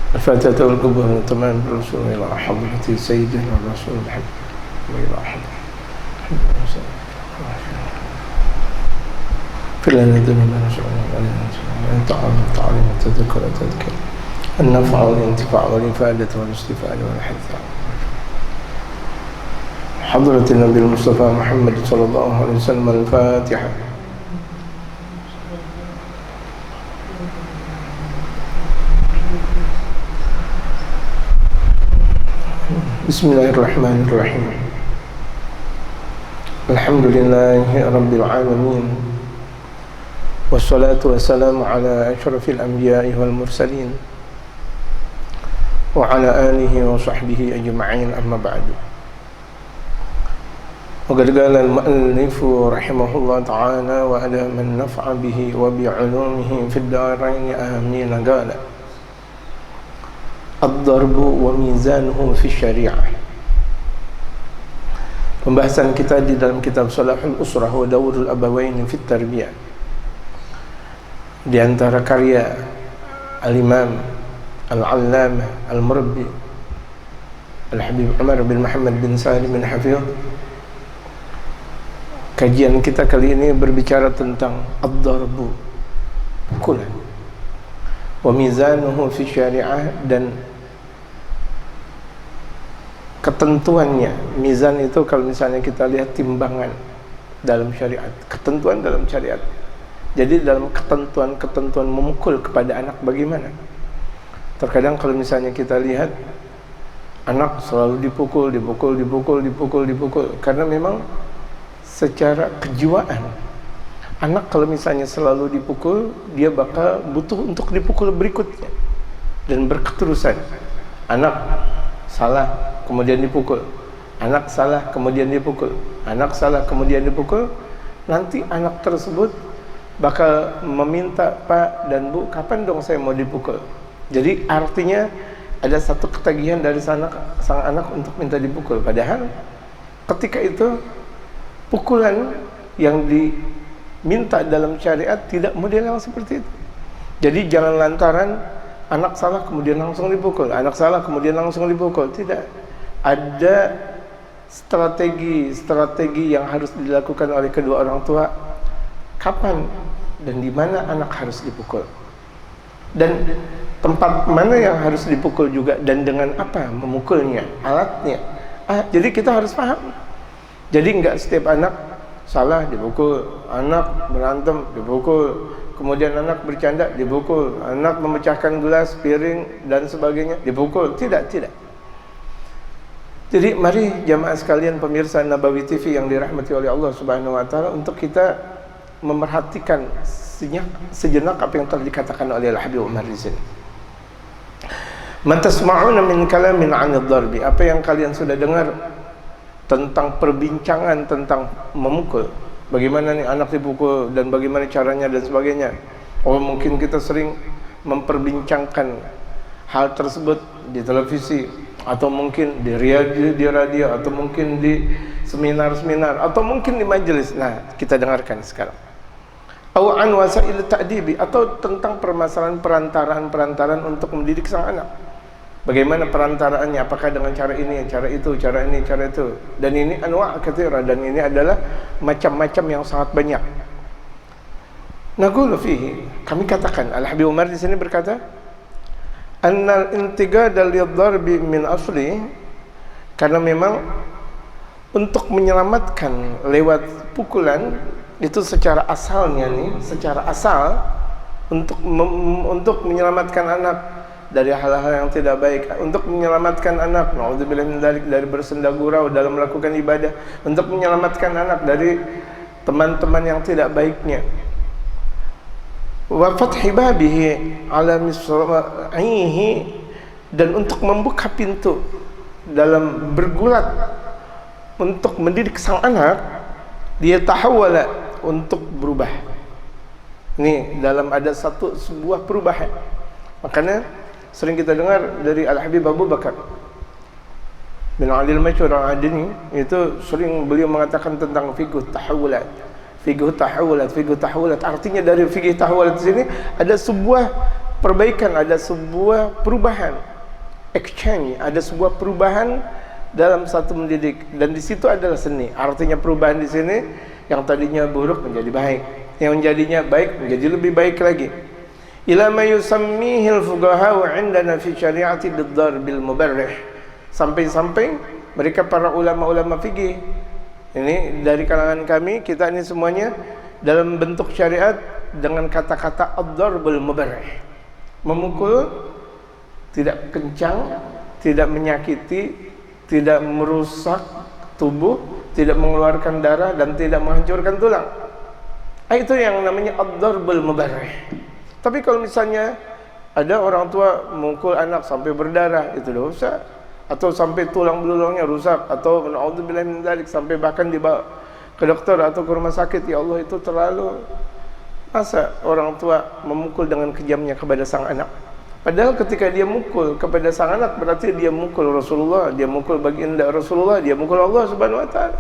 الفاتحة والقبول تمام الرسول إلى حضرة سيدنا الرسول الحبيب وإلى حضرة في لنا ذنوبنا نسألنا أن تعلم تعلم وتذكر تذكر النفع والانتفاع والإفادة والاستفادة والحث حضرة النبي المصطفى محمد صلى الله عليه وسلم. الفاتحة. بسم الله الرحمن الرحيم. الحمد لله رب العالمين والصلاة والسلام على أشرف الأنبياء والمرسلين وعلى آله وصحبه أجمعين. أما بعد، وقد قال المؤلف رحمه الله تعالى وعلى من نفع به وبعلومه في الدارين آمين. قال الضرب وميزانه في الشريعة. Pembahasan kita di dalam kitab Salahul Usrah wa Dawrul Abawain fi Tarbiyah, di antara karya Al-Imam Al-Allamah Al-Murabbi Al-Habib Umar bin Muhammad bin Salim bin Hafidh. Kajian kita kali ini berbicara tentang ad-darbu, pukulan, wa mizanuhu fi syariah, dan ketentuannya. Mizan itu kalau misalnya kita lihat timbangan dalam syariat, ketentuan dalam syariat. Jadi dalam ketentuan memukul kepada anak bagaimana? Terkadang kalau misalnya kita lihat anak selalu dipukul karena memang secara kejiwaan anak kalau misalnya selalu dipukul, dia bakal butuh untuk dipukul berikutnya dan berketerusan. Anak salah kemudian dipukul, anak salah kemudian dipukul, anak salah kemudian dipukul. Nanti anak tersebut bakal meminta, Pak dan Bu, kapan dong saya mau dipukul? Jadi artinya ada satu ketagihan dari sang anak untuk minta dipukul. Padahal ketika itu pukulan yang diminta dalam syariat tidak model yang seperti itu. Jadi jangan lantaran anak salah kemudian langsung dipukul, anak salah kemudian langsung dipukul. Tidak. Ada strategi yang harus dilakukan oleh kedua orang tua. Kapan dan di mana anak harus dipukul, dan tempat mana yang harus dipukul juga, dan dengan apa memukulnya, alatnya. Jadi kita harus paham. Jadi enggak setiap anak salah dipukul, anak berantem dipukul, kemudian anak bercanda dipukul, anak memecahkan gelas, piring dan sebagainya dipukul. Tidak. Jadi mari jamaah sekalian pemirsa Nabawi TV yang dirahmati oleh Allah Subhanahu wa taala, untuk kita memerhatikan sejenak apa yang telah dikatakan oleh Al-Habib Umar di sini. Man tasma'una min kalamin 'anil darbi. Apa yang kalian sudah dengar tentang perbincangan tentang memukul, bagaimana nih anak dipukul dan bagaimana caranya dan sebagainya. Oh, mungkin kita sering memperbincangkan hal tersebut di televisi, atau mungkin di radio, atau mungkin di seminar, atau mungkin di majelis. Nah, kita dengarkan sekarang. Au an wasail ta'dibi, atau tentang permasalahan perantaraan untuk mendidik sang anak. Bagaimana perantaraannya? Apakah dengan cara ini, cara itu, cara ini, cara itu? Dan ini anwa' katsira, dan ini adalah macam-macam yang sangat banyak. Naqulu fihi, kami katakan, Al-Habib Umar di sini berkata, annal intigada lidharbi min asli, karena memang untuk menyelamatkan lewat pukulan itu secara asalnya nih, secara asal untuk menyelamatkan anak dari hal-hal yang tidak baik, untuk menyelamatkan anak naudzubillah min dzalik dari bersenda gurau dalam melakukan ibadah, untuk menyelamatkan anak dari teman-teman yang tidak baiknya, wa fathi babihi ala misra'ihi, dan untuk membuka pintu dalam bergulat untuk mendidik sang anak, dia tahawala, untuk berubah. Ini dalam ada sebuah perubahan. Makanya sering kita dengar dari Al-Habib Abu Bakar bin Ali al-Masyhur al-Adini, itu sering beliau mengatakan tentang fiqh tahawulat. Fiqh tahawulat, artinya dari fiqh tahawulat di sini ada sebuah perbaikan, ada sebuah perubahan, exchange, ada sebuah perubahan dalam satu mendidik, dan di situ adalah seni. Artinya perubahan di sini, yang tadinya buruk menjadi baik, yang menjadinya baik menjadi lebih baik lagi. Ila ma yusammihil fuqaha wa 'indana fi syari'ati bid-darbil mubarrih. Sampai-sampai mereka para ulama-ulama fikih, ini dari kalangan kami, kita ini semuanya dalam bentuk syariat dengan kata-kata ad-darbul mubarrih. Memukul tidak kencang, tidak menyakiti, tidak merusak tubuh, tidak mengeluarkan darah, dan tidak menghancurkan tulang. Itu yang namanya ad-darbul mubarrih. Tapi kalau misalnya ada orang tua memukul anak sampai berdarah, itu dosa, atau sampai tulang belulangnya rusak, atau naudzubillah min dzalik, sampai bahkan dibawa ke dokter atau ke rumah sakit, ya Allah, itu terlalu. Masa orang tua memukul dengan kejamnya kepada sang anak? Padahal ketika dia mukul kepada sang anak, berarti dia mukul Rasulullah, dia mukul baginda Rasulullah, dia mukul Allah Subhanahu wa taala.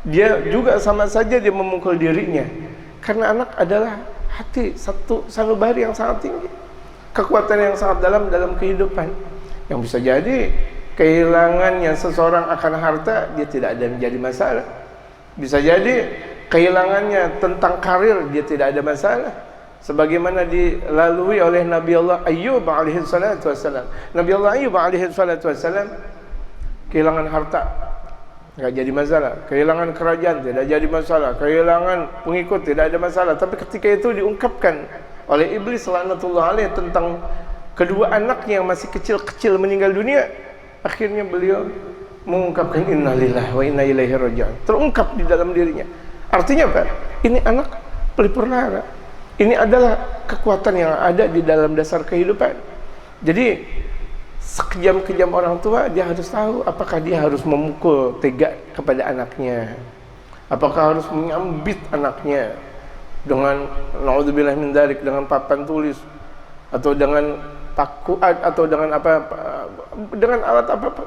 Dia juga sama saja dia memukul dirinya. Karena anak adalah hati, satu sanubari yang sangat tinggi, kekuatan yang sangat dalam kehidupan, yang bisa jadi kehilangannya seseorang akan harta, dia tidak ada menjadi masalah. Bisa jadi kehilangannya tentang karir, dia tidak ada masalah. Sebagaimana dilalui oleh Nabi Allah Ayyub alaihi salatu wassalam. Nabi Allah Ayyub alaihi salatu wassalam kehilangan harta, enggak jadi masalah. Kehilangan kerajaan tidak jadi masalah. Kehilangan pengikut tidak ada masalah. Tapi ketika itu diungkapkan oleh iblis laknatullah alaih tentang kedua anaknya yang masih kecil-kecil meninggal dunia, akhirnya beliau mengungkapkan innalillahi wa inna ilaihi raji'un. Terungkap di dalam dirinya. Artinya apa? Ini anak pelipur-lara. Ini adalah kekuatan yang ada di dalam dasar kehidupan. Jadi sekejam-kejam orang tua, dia harus tahu apakah dia harus memukul tega kepada anaknya, apakah harus menyambit anaknya dengan naudzubillah min dzalik, dengan papan tulis, atau dengan pakuat, atau dengan apa, dengan alat apa-apa.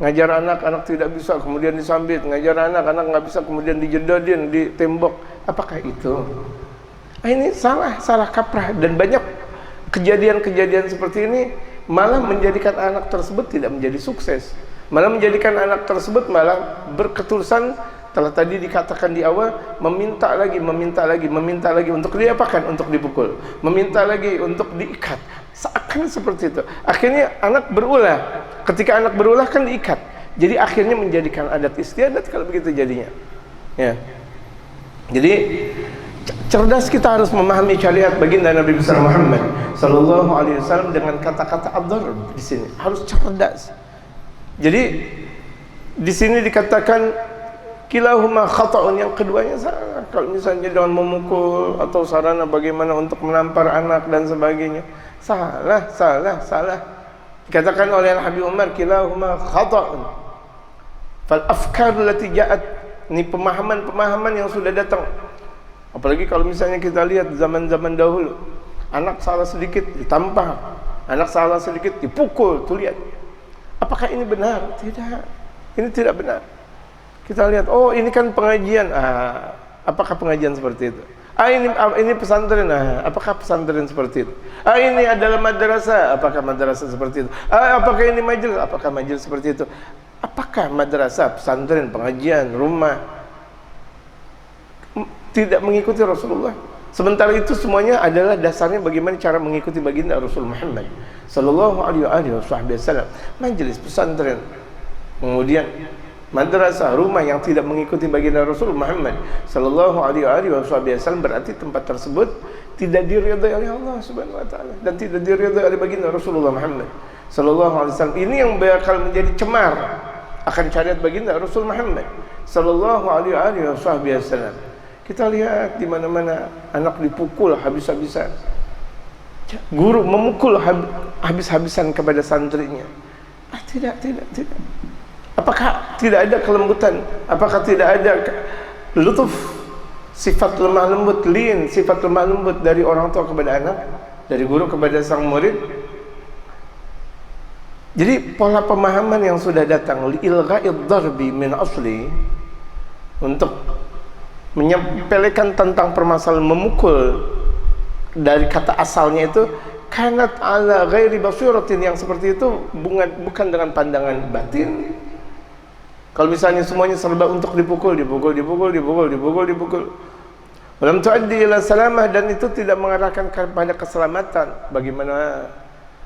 Ngajar anak tidak bisa kemudian disambit, ngajar anak nggak bisa kemudian dijedodin di tembok. Apakah itu? Ini salah kaprah, dan banyak kejadian-kejadian seperti ini malah menjadikan anak tersebut tidak menjadi sukses, malah menjadikan anak tersebut malah berketerusan. Telah tadi dikatakan di awal, meminta lagi untuk diapakan? Untuk dipukul, meminta lagi untuk diikat. Seakan seperti itu. Akhirnya anak berulah. Ketika anak berulah kan diikat. Jadi akhirnya menjadikan adat istiadat kalau begitu jadinya. Ya. Jadi cerdas kita harus memahami syariat baginda Nabi besar Muhammad sallallahu alaihi wasallam dengan kata-kata ad-darb di sini. Harus cerdas. Jadi di sini dikatakan kilahuma khata'un, yang keduanya salah. Kalau misalnya dengan memukul atau sarana bagaimana untuk menampar anak dan sebagainya, salah. Dikatakan oleh Al-Habib Umar, kilahuma khata'un. Fal afkar lati ja'at, ini pemahaman-pemahaman yang sudah datang. Apalagi kalau misalnya kita lihat zaman-zaman dahulu, anak salah sedikit ditampar, anak salah sedikit dipukul. Tuh lihat, apakah ini benar? Tidak, ini tidak benar. Kita lihat, oh ini kan pengajian. Apakah pengajian seperti itu? Ini pesantren. Apakah pesantren seperti itu? Ini adalah madrasah. Apakah madrasah seperti itu? Apakah ini majelis? Apakah majelis seperti itu? Apakah madrasah, pesantren, pengajian, rumah tidak mengikuti Rasulullah? Sementara itu semuanya adalah dasarnya bagaimana cara mengikuti baginda Rasul Muhammad sallallahu alaihi wasallam. Majelis, pesantren, kemudian madrasah, rumah yang tidak mengikuti baginda Rasul Muhammad sallallahu alaihi wasallam, berarti tempat tersebut tidak diridhai oleh Allah Subhanahu wa taala dan tidak diridhai oleh baginda Rasulullah Muhammad sallallahu alaihi wasallam. Ini yang bakal menjadi cemar akan syariat baginda Rasul Muhammad sallallahu alaihi wasallam. Kita lihat di mana-mana anak dipukul habis-habisan. Guru memukul habis-habisan kepada santrinya. Tidak. Apakah tidak ada kelembutan? Apakah tidak ada lutuf, sifat lemah lembut, sifat lemah lembut dari orang tua kepada anak, dari guru kepada sang murid? Jadi pola pemahaman yang sudah datang ilgha'id darbi min asli, untuk menyepelekan tentang permasalahan memukul dari kata asalnya itu kanat ala ghairi basiratin, yang seperti itu bukan dengan pandangan batin. Kalau misalnya semuanya serba untuk dipukul. Walam tuaddi ila salamah, dan itu tidak mengarahkan kepada keselamatan. Bagaimana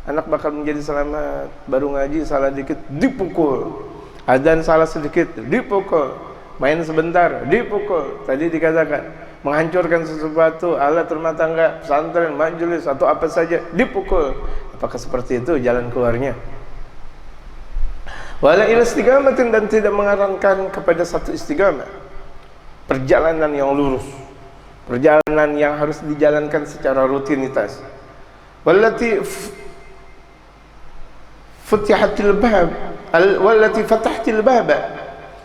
anak bakal menjadi selamat? Baru ngaji salah dikit dipukul, adzan salah sedikit dipukul, main sebentar dipukul. Tadi dikatakan menghancurkan sesuatu, alat rumah tangga, pesantren, majelis atau apa saja dipukul. Apakah seperti itu jalan keluarnya? Wala ila istiqamatin, dan tidak mengarahkan kepada satu istiqamah, perjalanan yang lurus, perjalanan yang harus dijalankan secara rutinitas. Wallati futihatil bab, wallati fatahtil bab,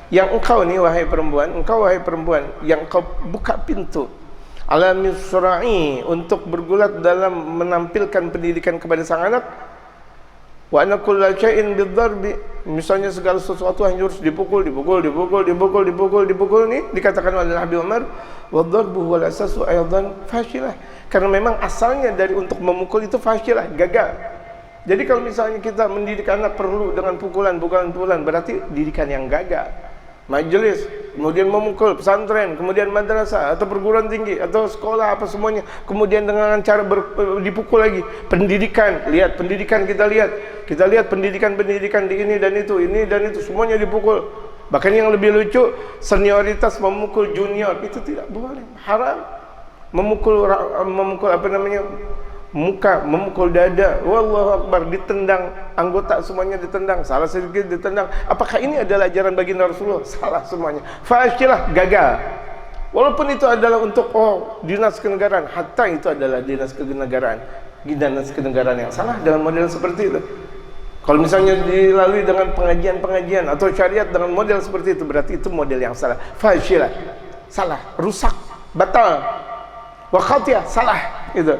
yang engkau ni wahai perempuan, yang engkau buka pintu ala misra'i, untuk bergulat dalam menampilkan pendidikan kepada sang anak. Wa anna kulla syai'in bidarbi, misalnya segala sesuatu harus dipukul ni dikatakan oleh Habib Umar, wa darbu wal asasu aidan fashilah, karena memang asalnya dari untuk memukul itu fashilah, gagal. Jadi kalau misalnya kita mendidik anak perlu dengan pukulan, berarti didikan yang gagal. Majelis, kemudian memukul, pesantren, kemudian madrasah atau perguruan tinggi atau sekolah apa semuanya, kemudian dengan cara dipukul lagi. Pendidikan, lihat pendidikan, kita lihat pendidikan di ini dan itu semuanya dipukul. Bahkan yang lebih lucu, senioritas memukul junior, itu tidak boleh, haram. Memukul apa namanya, muka, memukul dada, wallahu akbar, ditendang anggota, semuanya ditendang, salah sedikit ditendang. Apakah ini adalah ajaran baginda Rasulullah? Salah semuanya, fashilah, gagal. Walaupun itu adalah untuk dinas kenegaraan, hatta itu adalah dinas kenegaraan yang salah dalam model seperti itu. Kalau misalnya dilalui dengan pengajian atau syariat dengan model seperti itu, berarti itu model yang salah, fashilah, salah, rusak, batal, wa khatiyah, salah itu.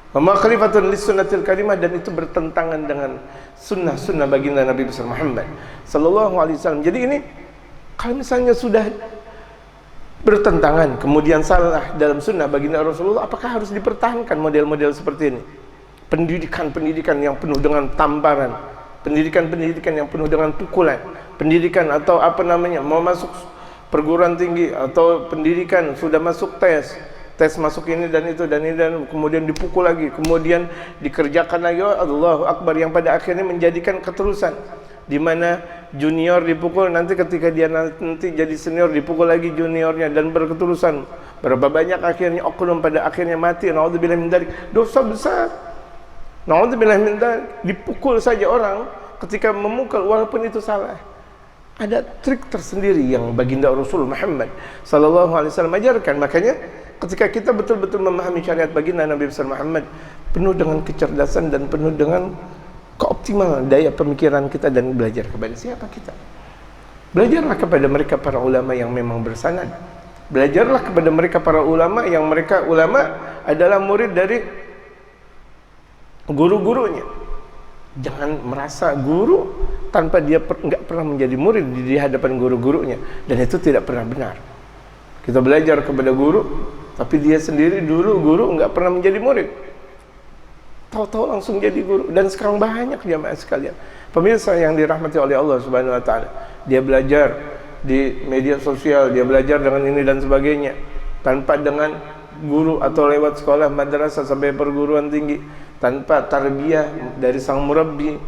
Khalifatun lissunnatil karimah, dan itu bertentangan dengan sunnah baginda Nabi besar Muhammad sallallahu alaihi wasallam. Jadi ini kalau misalnya sudah bertentangan kemudian salah dalam sunnah baginda Rasulullah, apakah harus dipertahankan model-model seperti ini? Pendidikan yang penuh dengan tamparan, pendidikan yang penuh dengan pukulan, pendidikan atau apa namanya, mau masuk perguruan tinggi atau pendidikan sudah masuk tes masuk ini dan itu dan kemudian dipukul lagi, kemudian dikerjakan lagi, Allahu akbar, yang pada akhirnya menjadikan keterusan, di mana junior dipukul, nanti ketika dia nanti jadi senior dipukul lagi juniornya, dan berketerusan. Berapa banyak akhirnya oknum pada akhirnya mati, naudzubillah min dzalik, dosa besar, naudzubillah min dzalik. Dipukul saja orang ketika memukul walaupun itu salah. Ada trik tersendiri yang baginda Rasul Muhammad sallallahu alaihi wasallam ajarkan. Makanya ketika kita betul-betul memahami syariat baginda Nabi besar Muhammad, penuh dengan kecerdasan dan penuh dengan keoptimalan daya pemikiran kita, dan belajar kepada siapa kita? Belajarlah kepada mereka para ulama yang memang bersanad. Belajarlah kepada mereka para ulama yang mereka ulama adalah murid dari guru-gurunya. Jangan merasa guru tanpa dia enggak pernah menjadi murid di hadapan guru-gurunya, dan itu tidak pernah benar. Kita belajar kepada guru, tapi dia sendiri dulu guru enggak pernah menjadi murid, tahu-tahu langsung jadi guru. Dan sekarang banyak jamaah sekalian, pemirsa yang dirahmati oleh Allah Subhanahu wa taala, dia belajar di media sosial, dia belajar dengan ini dan sebagainya, tanpa dengan guru atau lewat sekolah madrasah sampai perguruan tinggi, tanpa tarbiyah dari sang murabbi,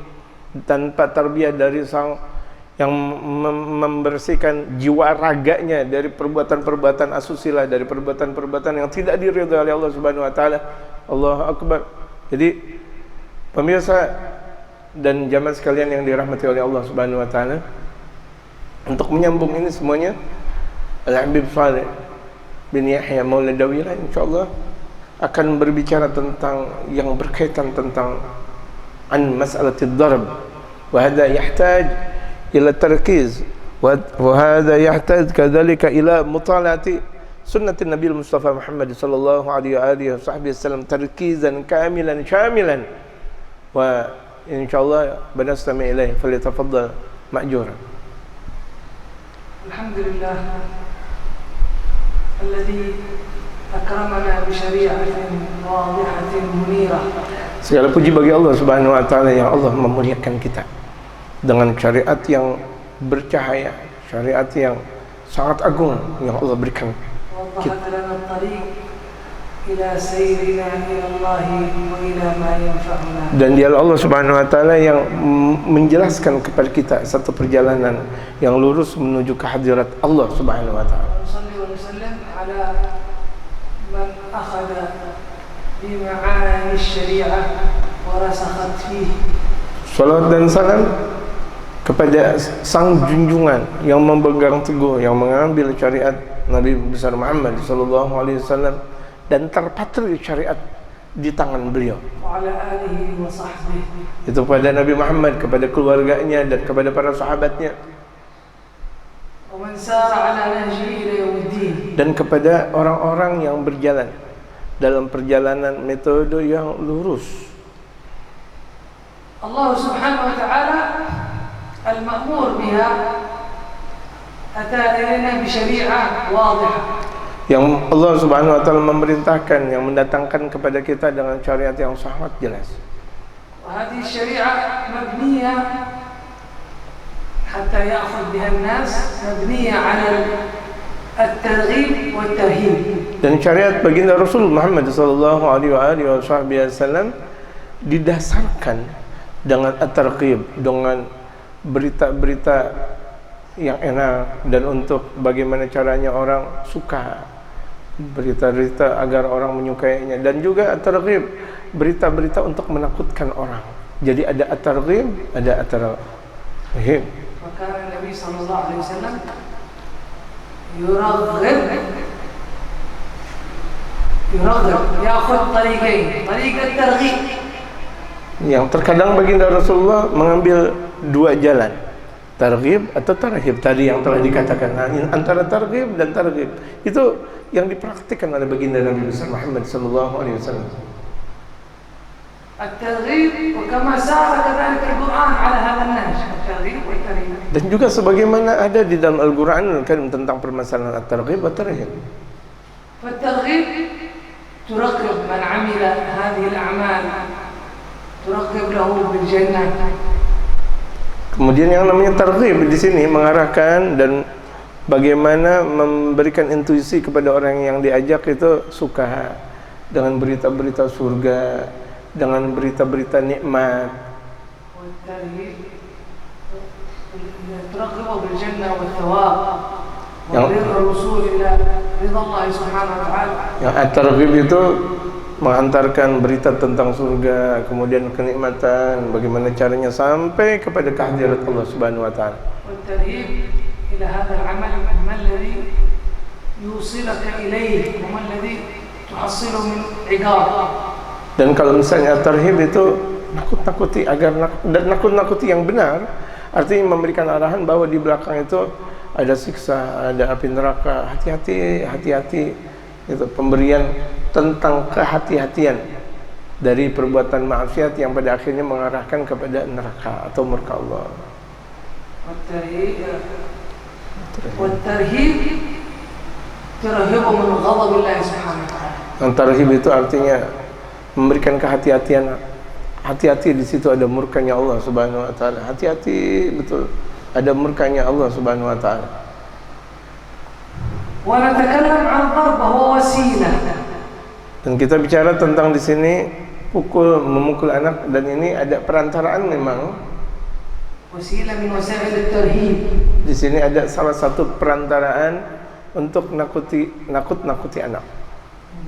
tanpa tarbiyah dari sang yang membersihkan jiwa raganya dari perbuatan-perbuatan asusila, dari perbuatan-perbuatan yang tidak diridhai oleh Allah Subhanahu wa taala. Allahu akbar. Jadi pemirsa dan jamaah sekalian yang dirahmati oleh Allah Subhanahu wa taala, untuk menyambung ini semuanya, Al-Habib Saleh bin Yahya Maula Dawira insyaallah akan berbicara tentang yang berkaitan tentang an mas'alatid darb, wa hadha yahtaj ila tarkiz, wa hadha yahtaj kadzalika ila mutala'ati sunnatin Nabi Mustafa Muhammad sallallahu alaihi wasallam tarkizan kamilan syamilan, wa insyaallah banastami ilaihi, falyatafaddal ma'juran. Alhamdulillah alladzi أكرمنا بشريعة واضحة منيرة Segala puji bagi Allah Subhanahu wa taala yang Allah memuliakan kita dengan syariat yang bercahaya, syariat yang sangat agung yang Allah berikan kita. Dan dia Allah Subhanahu wa taala yang menjelaskan kepada kita satu perjalanan yang lurus menuju ke hadirat Allah Subhanahu wa taala. Salawat dan salam kepada sang junjungan yang memegang teguh, yang mengambil syariat Nabi besar Muhammad sallallahu alaihi wasallam dan terpatri syariat di tangan beliau. Itu pada Nabi Muhammad, kepada keluarganya dan kepada para sahabatnya. Dan kepada orang-orang yang berjalan dalam perjalanan metode yang lurus. Allah Subhanahu wa taala al-ma'mur biha ata ilaina bi syari'ah wadihah. Yang Allah Subhanahu wa taala memerintahkan, yang mendatangkan kepada kita dengan syariat yang sangat jelas. Hadhihi syari'ah mabniyah hatta ya'khudh biha an-nas mabniyah 'ala at-targhib wa at-tarhib. Dan syariat baginda Rasul Muhammad sallallahu alaihi wasallam didasarkan dengan at-targhib, dengan berita-berita yang enak dan untuk bagaimana caranya orang suka, berita-berita agar orang menyukainya, dan juga at-targhib, berita-berita untuk menakutkan orang. Jadi ada at-targhib, ada at-tarhib. Maka Nabi sallallahu alaihi wasallam yuraghib ya'khudh tariqain, tariq at-targhib. Yang terkadang baginda Rasulullah mengambil dua jalan, targhib atau tarhib, tadi yang telah dikatakan. Antara targhib dan tarhib itu yang dipraktikkan oleh baginda Nabi besar Muhammad sallallahu alaihi wasallam. At-targhib wa kama sara kadzalika al-Qur'an 'ala hadha an-nahj, at-targhib wa at-tarhib. Dan juga sebagaimana ada di dalam Al-Qur'an kan tentang permasalahan at-targhib wa tarhib. At-targhib turaqib man 'amila hadhihi al-a'mal, turaqib lahu bil jannah. Kemudian yang namanya targhib di sini mengarahkan dan bagaimana memberikan intuisi kepada orang yang diajak itu suka dengan berita-berita surga, dengan berita-berita nikmat. Yang at-targhib itu menghantarkan berita tentang surga, kemudian kenikmatan, bagaimana caranya sampai kepada kehadirat Allah Subhanahu wa taala. Dan kalau misalnya tarhib itu nakut-nakuti dan nakut-nakuti yang benar, artinya memberikan arahan bahwa di belakang itu ada siksa, ada api neraka. Hati-hati, hati-hati. Itu pemberian tentang kehati-hatian dari perbuatan maksiat yang pada akhirnya mengarahkan kepada neraka atau murka Allah. Yang tarhib itu artinya memberikan kehati-hatian. Hati-hati, di situ ada murkanya Allah Subhanahu wa taala. Hati-hati betul, ada murkanya Allah Subhanahu wa taala. Wa natakallam 'an darb wa wasilah. Dan kita bicara tentang di sini memukul anak, dan ini ada perantaraan memang. Wasilah min wasail at-tarhib. Di sini ada salah satu perantaraan untuk nakut-nakuti anak.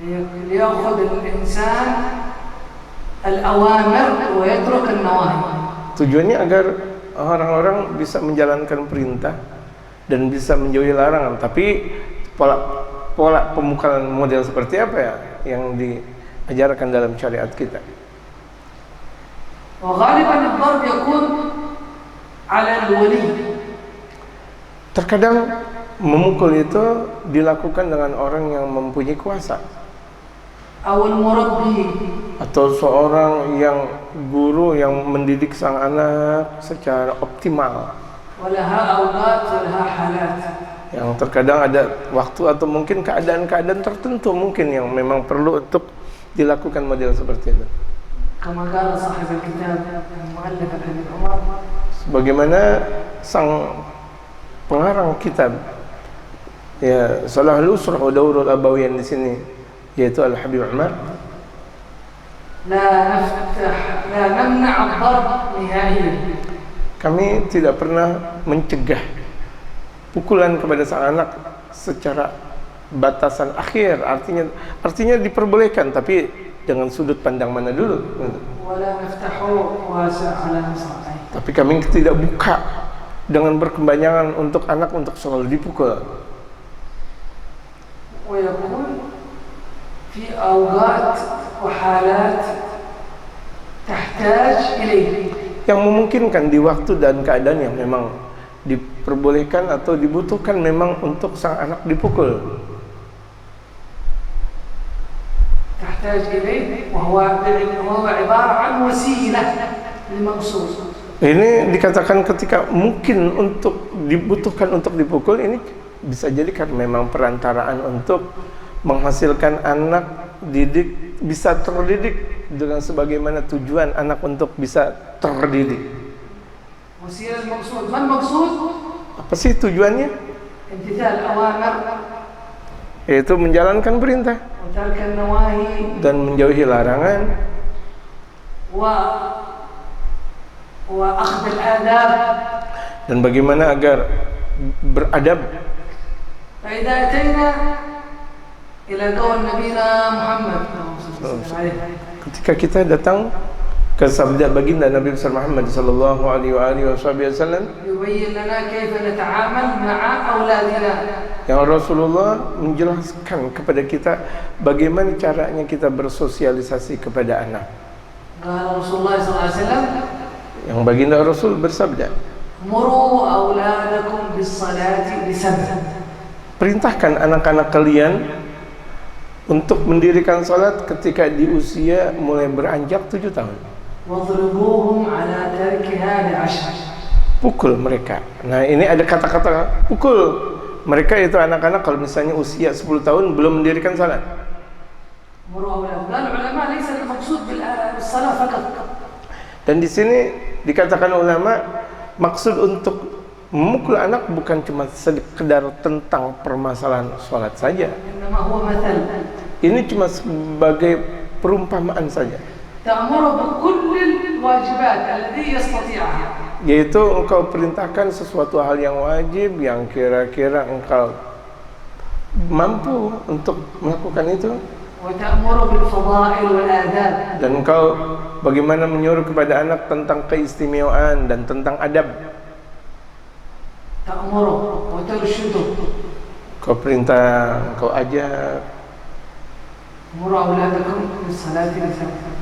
Liyakhudh al-insan al-awamir wa yatruk an-nawahi. Tujuannya agar orang-orang bisa menjalankan perintah dan bisa menjauhi larangan. Tapi pola pemukulan model seperti apa ya yang diajarkan dalam syariat kita? Wa ghaliban ad-darb yakun 'ala al-wali. Terkadang memukul itu dilakukan dengan orang yang mempunyai kuasa, atau seorang yang guru yang mendidik sang anak secara optimal. Yang terkadang ada waktu atau mungkin keadaan-keadaan tertentu mungkin yang memang perlu untuk dilakukan model seperti itu. كما قال صاحب الكتاب المؤلف الحبيب عمر. Sebagaimana sang pengarang kitab ya Salahul Usrah wa Daurul Abawiyan di sini yaitu Al-Habib Umar, لا نمنع الضرب نهائيا. Kami tidak pernah mencegah pukulan kepada sang anak secara batasan akhir, artinya diperbolehkan, tapi dengan sudut pandang mana dulu. ولا نفتح واسع على مصراعيه. Tapi kami tidak buka dengan berkepanjangan untuk anak untuk selalu dipukul. ويكون في أوقات وحالات تحتاج إليه. Yang memungkinkan di waktu dan keadaan yang memang diperbolehkan atau dibutuhkan memang untuk sang anak dipukul. تحتاج إليه وهو عبارة عن وسيلة للمقصود. Ini dikatakan ketika mungkin untuk dibutuhkan untuk dipukul, ini bisa jadi karena memang perantaraan untuk menghasilkan anak didik bisa terdidik dengan sebagaimana tujuan anak untuk bisa terdidik. وسيلة المقصود. ما المقصود؟ Apa sih tujuannya? امتثال الأوامر Yaitu menjalankan perintah وترك النواهي dan menjauhi larangan وأخذ الآداب. dan bagaimana agar beradab. فإذا أتينا إلى قول نبينا محمد Ketika kita datang ke sabda baginda Nabi besar Muhammad sallallahu alaihi wasallam يبين لنا كيف نتعامل مع أولادنا. yang Rasulullah menjelaskan kepada kita bagaimana caranya kita bersosialisasi kepada anak. قال رسول الله صلى الله عليه وسلم Yang baginda Rasul bersabda, مروا أولادكم بالصلاة لسبع. perintahkan anak-anak kalian untuk mendirikan salat ketika di usia mulai beranjak 7 tahun. واضربوهم على تركها ل10. Pukul mereka. Nah, ini ada kata-kata pukul. Mereka itu anak-anak kalau misalnya usia 10 tahun belum mendirikan salat. مروا أولادكم. قال العلماء ليس المقصود بالصلاة فقط. Dan di sini dikatakan ulama maksud untuk memukul anak bukan cuma sekedar tentang permasalahan salat saja. إنما هو مثل. Ini cuma sebagai perumpamaan saja. تأمر بكل الواجبات التي يستطيعها. Yaitu engkau perintahkan sesuatu hal yang wajib yang kira-kira engkau mampu untuk melakukan itu. وتأمر بالفضائل والآداب. Dan engkau bagaimana menyuruh kepada anak tentang keistimewaan dan tentang adab. تأمره وترشده. Kau perintah, kau ajak. مروا أولادكم بالصلاة لسبع.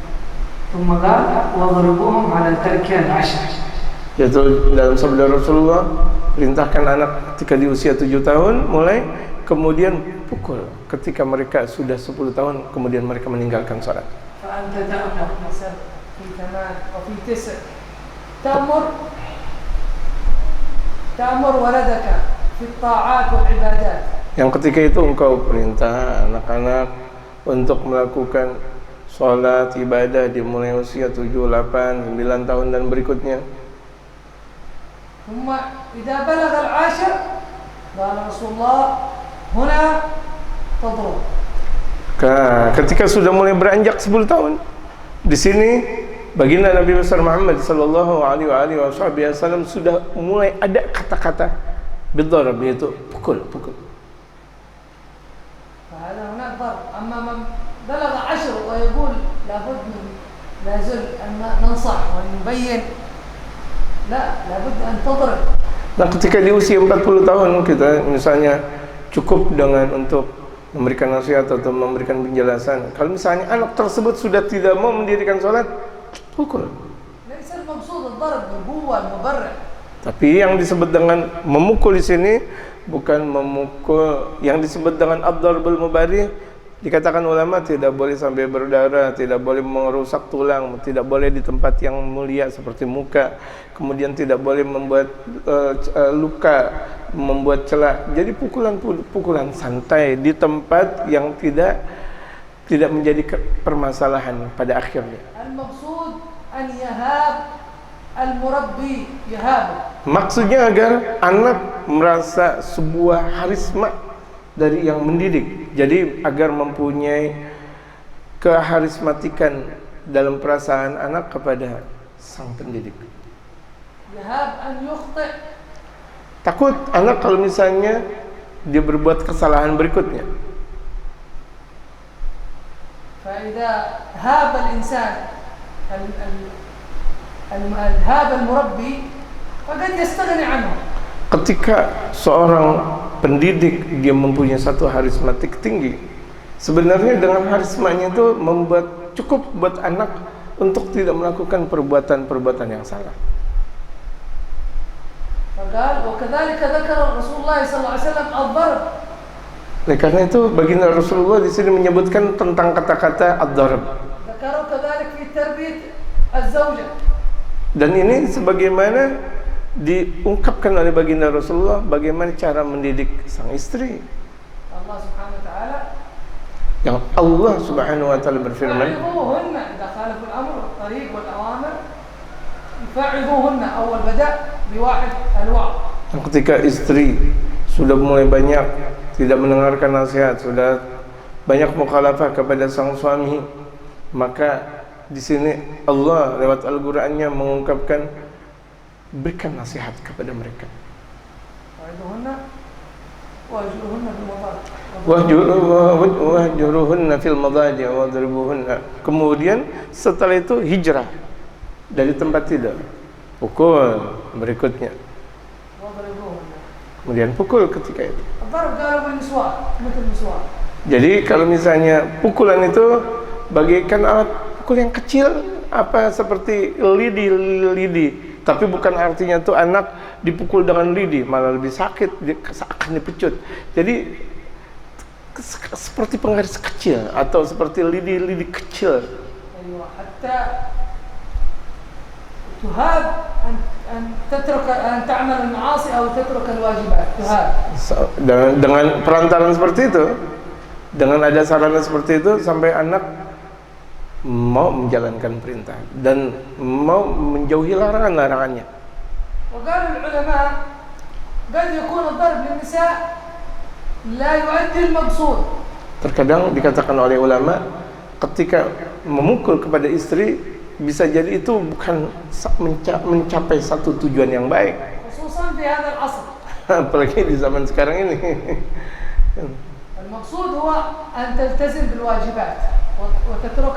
ثم قال واضربوهم على تركها ل10. Yaitu dalam sabda Rasulullah, perintahkan anak ketika di usia 7 tahun mulai, kemudian pukul ketika mereka sudah 10 tahun, kemudian mereka meninggalkan salat. فأنت تأمر في 8 وفي 9. تأمر ولدك في الطاعات والعبادات. Yang ketika itu engkau perintah anak-anak untuk melakukan salat ibadah dimulai usia 7, 8, 9 tahun dan berikutnya. ثم إذا بلغ 10 قال رسول الله هنا تضرب. Ketika sudah mulai beranjak 10 tahun, di sini baginda Nabi besar Muhammad sallallahu alaihi wasallam sudah mulai ada kata-kata bidarab, yaitu pukul. فهذا هناك ضرب. أما من بلغ 10 ويقول لابد من لازل أن ننصح ونبين، لا لابد أن تضرب. Nah, ketika di usia 40 tahun kita misalnya cukup dengan untuk memberikan nasihat atau memberikan penjelasan. Kalau misalnya anak tersebut sudah tidak mau mendirikan salat, pukul. ليس المقصود الضرب بالقوة المبرح. Tapi yang disebut dengan memukul di sini bukan memukul yang disebut dengan ad-darbul mubarih. Dikatakan ulama tidak boleh sampai berdarah, tidak boleh merusak tulang, tidak boleh di tempat yang mulia seperti muka, kemudian tidak boleh membuat luka, membuat celah. Jadi pukulan santai di tempat yang tidak tidak menjadi permasalahan pada akhirnya. المقصود أن يهاب المربي يهابه. Maksudnya agar anak merasa sebuah harisma dari yang mendidik. Jadi agar mempunyai keharismatikan dalam perasaan anak kepada sang pendidik. يهاب أن يخطئ. Takut anak kalau misalnya dia berbuat kesalahan berikutnya. فإذا هاب الإنسان هاب المربي فقد يستغني عنه. Ketika seorang pendidik dia mempunyai satu harismatik tinggi, sebenarnya dengan harismanya itu membuat cukup buat anak untuk tidak melakukan perbuatan-perbuatan yang salah. فقال وكذلك ذكر رسول الله صلى الله عليه وسلم الضرب. Oleh karena itu baginda Rasulullah di sini menyebutkan tentang kata-kata ad-darb. ذكروا كذلك في تربية الزوجة. Dan ini sebagaimana diungkapkan oleh baginda Rasulullah bagaimana cara mendidik sang istri. Allah Subhanahu wa taala Yang Allah Subhanahu wa taala berfirman, فعظوهن إذا خالفوا الأمر والطريق والأوامر فعظوهن. أول بدأ بواحد الوعظ. ketika istri sudah mulai banyak tidak mendengarkan nasihat, sudah banyak mukhalafah kepada sang suami, maka di sini Allah lewat Al-Qur'annya mengungkapkan berikan nasihat kepada mereka. فعظوهن واهجروهن في المضاجع. Wahjuruhunna fil madaji wadribuhunna. Kemudian setelah itu hijrah dari tempat tidur. Pukul berikutnya. واضربوهن. Kemudian pukul ketika itu. الضرب قالوا بالمسواك مثل المسواك. Jadi kalau misalnya pukulan itu bagaikan alat pukul yang kecil, apa seperti lidi, tapi bukan artinya tuh anak dipukul dengan lidi, malah lebih sakit, akan dipecut. Jadi seperti penggaris kecil atau seperti lidi kecil. أيوة حتى تهاب أن تترك أن تعمل المعاصي أو تترك الواجبات. تهاب. Dengan perantaran seperti itu, dengan ada sarana seperti itu, sampai anak mau menjalankan perintah dan mau menjauhi larangan-larangannya. وقال العلماء قد يكون الضرب للنساء لا يؤدي المقصود. Terkadang dikatakan oleh ulama, ketika memukul kepada istri bisa jadi itu bukan mencapai satu tujuan yang baik. خصوصا في هذا العصر. Apalagi di zaman sekarang ini. المقصود هو أن تلتزم بالواجبات وتترك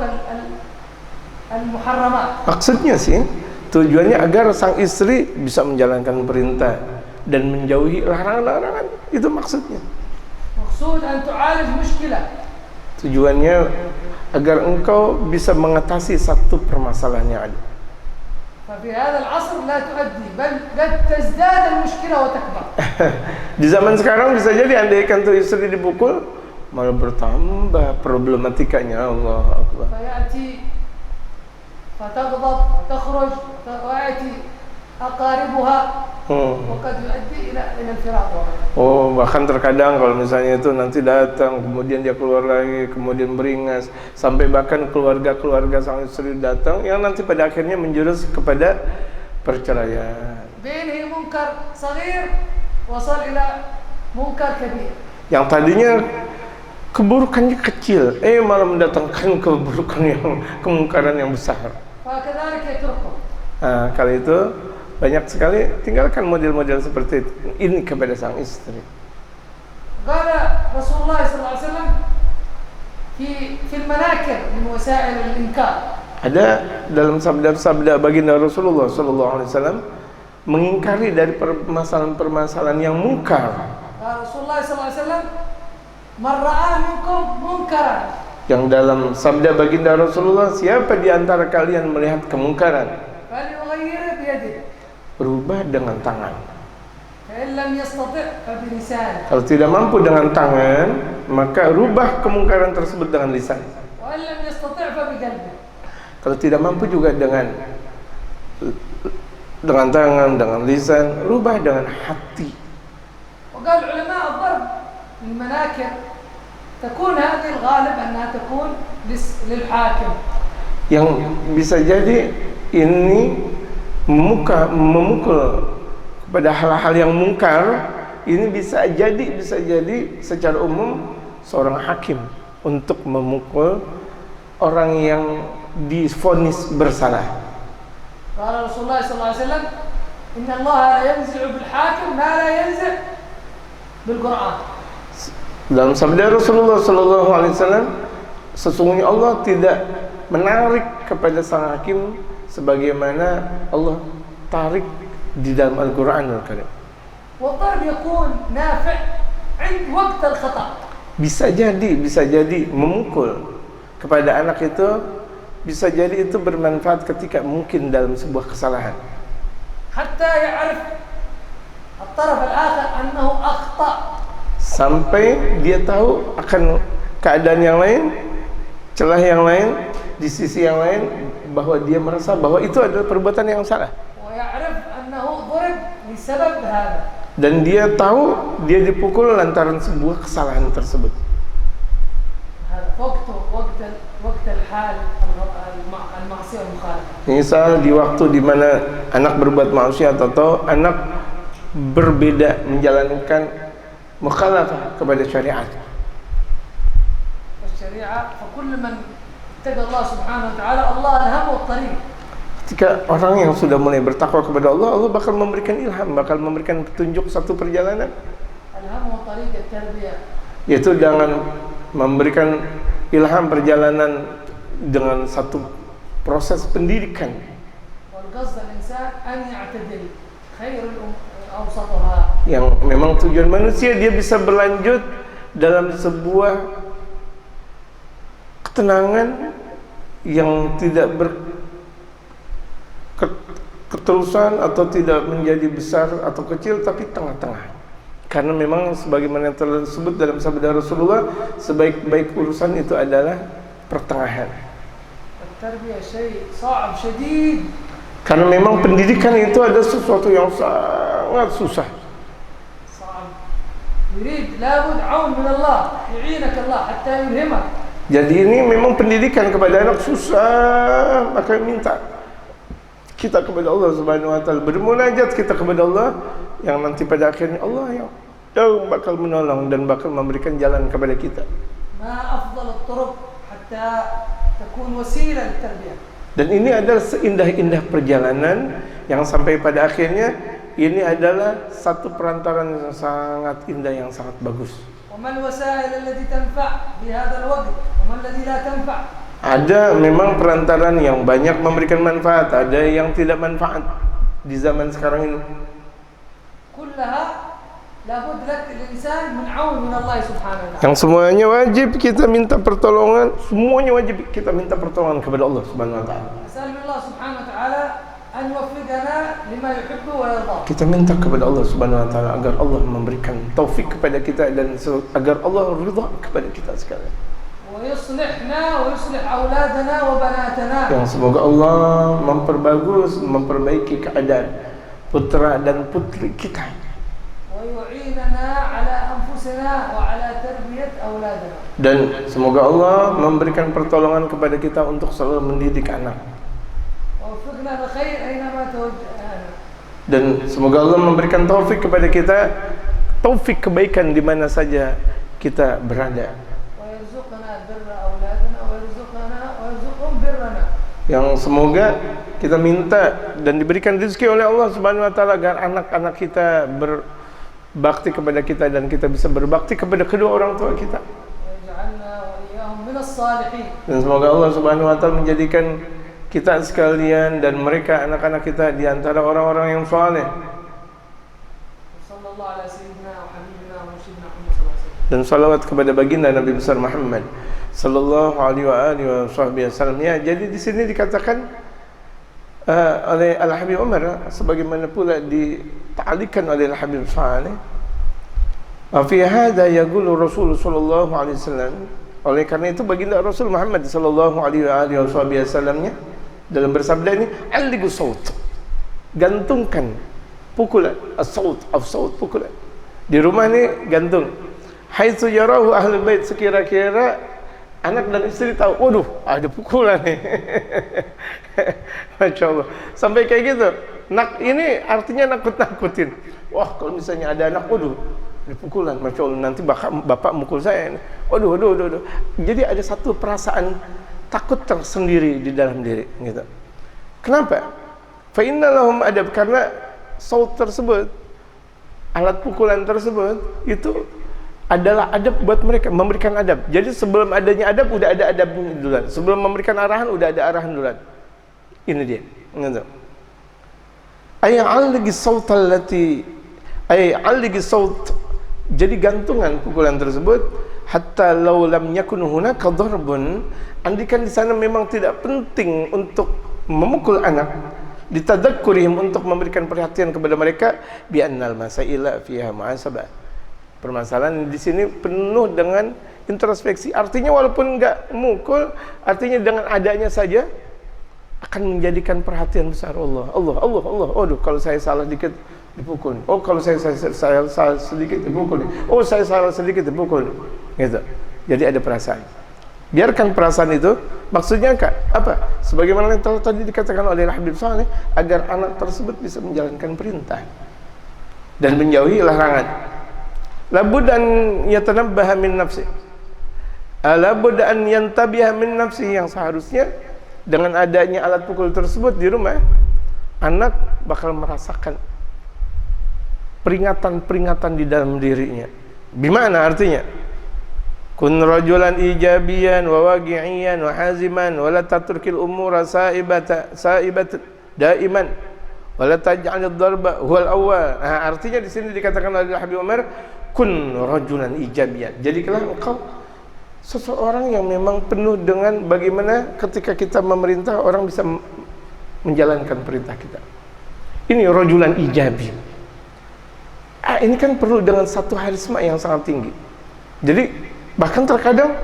المحرمات. Maksudnya sih tujuannya agar sang istri bisa menjalankan perintah dan menjauhi larangan-larangan. Itu maksudnya. مقصود أن تعالج مشكلة. Tujuannya agar engkau bisa mengatasi satu permasalahan yang ada. ففي هذا العصر لا تؤدي بل قد تزداد المشكلة وتكبر. Di zaman sekarang bisa jadi andaikan tuh istri dipukul malah bertambah problematikanya. Allah Akbar. فيأتي فتغضب وتخرج ويأتي أقاربها وقد يؤدي إلى الفراق. Oh, bahkan terkadang kalau misalnya itu nanti datang, kemudian dia keluar lagi, kemudian beringas, sampai bahkan keluarga-keluarga sang istri datang, yang nanti pada akhirnya menjurus kepada perceraian. بينه منكر صغير وصل إلى منكر كبير. Yang tadinya keburukannya kecil, malah mendatangkan kemungkaran yang besar. فكذلك يتركه. Nah, kali itu banyak sekali tinggalkan model-model seperti itu. Ini kepada sang istri. قال رسول الله صلى الله عليه وسلم في المناكر من وسائل الإنكار. Ada dalam sabda-sabda baginda Rasulullah sallallahu alaihi wasallam mengingkari dari permasalahan-permasalahan yang mungkar. قال رسول الله صلى الله عليه وسلم من رأى منكم منكرا. Yang dalam sabda baginda Rasulullah, siapa di antara kalian melihat kemungkaran, فليغيره بيده. berubah dengan tangan. فإن لم يستطع فبلسانه. Kalau tidak mampu dengan tangan, maka rubah kemungkaran tersebut dengan lisan. وإن لم يستطع فبقلبه. Kalau tidak mampu juga dengan tangan, dengan lisan, rubah dengan hati. وقال العلماء الضرب المناكر تكون هذه الغالب أنها تكون للحاكم. Yang bisa jadi ini memukul kepada hal-hal yang mungkar, ini bisa jadi secara umum seorang hakim untuk memukul orang yang divonis bersalah. Qala Rasulullah sallallahu alaihi wasallam, "Inna Allah la yanzi'u bil hakim ma la yanzi' bil Qur'an." Dalam sabda Rasulullah sallallahu alaihi wasallam, sesungguhnya Allah tidak menarik kepada sang hakim sebagaimana Allah tarik di dalam Al-Qur'an Al-Karim. Wa darb yakun nafi' 'ind waqt al-khata'. Bisa jadi memukul kepada anak itu bisa jadi itu bermanfaat ketika mungkin dalam sebuah kesalahan. Hatta ya'rif at-taraf al-akhar annahu akhta'. Sampai dia tahu akan keadaan yang lain, celah yang lain, di sisi yang lain, bahwa dia merasa bahwa itu adalah perbuatan yang salah. Wa ya'rif annahu dhurib li sabab hadha. Dan dia tahu dia dipukul lantaran sebuah kesalahan tersebut. Misal di waktu di mana anak berbuat maksiat atau anak berbeda menjalankan mukhalafah kepada syariat. Syariat, فكل من اتقى الله سبحانه وتعالى الله ألهمه الطريق. Ketika orang yang sudah mulai bertakwa kepada Allah, Allah bakal memberikan ilham, bakal memberikan petunjuk satu perjalanan. Alhamdulillah tariq at-tarbiyah. Yaitu dengan memberikan ilham perjalanan dengan satu proses pendidikan. Wal qasd al-insan an ya'tadil khairul awsataha. Yang memang tujuan manusia dia bisa berlanjut dalam sebuah ketenangan yang tidak keterusan atau tidak menjadi besar atau kecil, tapi tengah-tengah. Karena memang sebagaimana yang telah disebut dalam sabda Rasulullah, sebaik-baik urusan itu adalah pertengahan. At-tarbiyah syai' sa'ab syadid. Karena memang pendidikan itu ada sesuatu yang sangat susah. Sa'ab. Yurid labud 'aun min Allah, yu'inak Allah hatta yulhimak. Jadi ini memang pendidikan kepada anak susah, maka minta kita kepada Allah Subhanahu wa taala, bermunajat kita kepada Allah, yang nanti pada akhirnya Allah yang bakal menolong dan bakal memberikan jalan kepada kita. Ma afdal at-turuq hatta takun wasilah lit-tarbiyah. Dan ini adalah seindah-indah perjalanan yang sampai pada akhirnya ini adalah satu perantaran yang sangat indah, yang sangat bagus. Wa mal wasail allati tanfa' fi hadzal waqt wa mal ladzi la tanfa'. Ada memang perantaran yang banyak memberikan manfaat, ada yang tidak manfaat di zaman sekarang ini. Kullaha labud lak al-insan min 'aun min Allah subhanahu wa ta'ala. Yang semuanya wajib kita minta pertolongan, semuanya wajib kita minta pertolongan kepada Allah Subhanahu wa taala. Asalullah subhanahu wa ta'ala an yuwaffiqana lima yuhibbu wa yarda. Kita minta kepada Allah Subhanahu wa taala agar Allah memberikan taufik kepada kita dan agar Allah ridha kepada kita sekalian. ويصلحنا ويصلح أولادنا وبناتنا. Yang semoga Allah memperbagus, memperbaiki keadaan putra dan putri kita. ويعيننا على أنفسنا وعلى تربية أولادنا. Dan semoga Allah memberikan pertolongan kepada kita untuk selalu mendidik anak. ووفقنا للخير أينما توجهنا. Dan semoga Allah memberikan taufik kepada kita, taufik kebaikan di mana saja kita berada. Yang semoga kita minta dan diberikan rezeki oleh Allah Subhanahu wa taala agar anak-anak kita berbakti kepada kita dan kita bisa berbakti kepada kedua orang tua kita. Dan semoga Allah Subhanahu wa taala menjadikan kita sekalian dan mereka anak-anak kita di antara orang-orang yang saleh. Dan salawat kepada baginda Nabi besar Muhammad sallallahu alaihi wasallam. Ya, jadi di sini dikatakan oleh Al-Habib Umar, sebagaimana pula dita'alikan oleh Al-Habib Saleh, fi hadza yaqulu Rasul sallallahu alaihi wasallam. Oleh karena itu baginda Rasul Muhammad sallallahu alaihi wasallamnya dalam bersabda ini, alligu saut, gantungkan pukulan, as-saut, pukulan. Di rumah ini gantung. haitsu yarahu ahlul bait, sekira-kira anak dan istri tahu, waduh, ada pukulan nih. Masya Allah. Sampai kayak gitu. Ini artinya nakut-nakutin. Wah, kalau misalnya ada anak, waduh, ada pukulan. Masya Allah, nanti bapak mukul saya. Waduh. Jadi ada satu perasaan takut tersendiri di dalam diri. Gitu. Kenapa? Fa inna lahum adab, karena saut tersebut, alat pukulan tersebut, itu adalah adab buat mereka, memberikan adab. Jadi sebelum adanya adab, udah ada adabnya duluan. Sebelum memberikan arahan, udah ada arahan duluan. Ini dia. Ay'aligi saut allati ay'aligi saut. Jadi gantungan pukulan tersebut, hatta law lam yakun hunaka darbun, andikan di sana memang tidak penting untuk memukul anak, ditadakkurihim, untuk memberikan perhatian kepada mereka, bi annal masaila fiha mu'asabah. Permasalahan di sini penuh dengan introspeksi. Artinya walaupun enggak mukul, artinya dengan adanya saja akan menjadikan perhatian besar Allah. Aduh, kalau saya salah dikit dipukul. Oh, kalau saya salah sedikit dipukul. Oh, saya salah sedikit dipukul. Gitu. Jadi ada perasaan. Biarkan perasaan itu. Maksudnya apa? Sebagaimana yang telah tadi dikatakan oleh Habib Saleh, agar anak tersebut bisa menjalankan perintah dan menjauhi larangan. Labud an yatanabbaha min nafsi, labud an yantabiha min nafsi, yang seharusnya dengan adanya alat pukul tersebut di rumah, anak bakal merasakan peringatan-peringatan di dalam dirinya. Bimana artinya? Kun rajulan ijabiyan wa waqi'iyan wa haziman wa la tatrukil umura sa'ibat daiman wa la taj'alid darba huwal awwal. Nah, artinya di sini dikatakan oleh Habib Umar, kun rajulan ijabiyan. Jadilah engkau seseorang yang memang penuh dengan bagaimana ketika kita memerintah, orang bisa menjalankan perintah kita. Ini rajulan ijabi. Ini kan perlu dengan satu harisma yang sangat tinggi. Jadi bahkan terkadang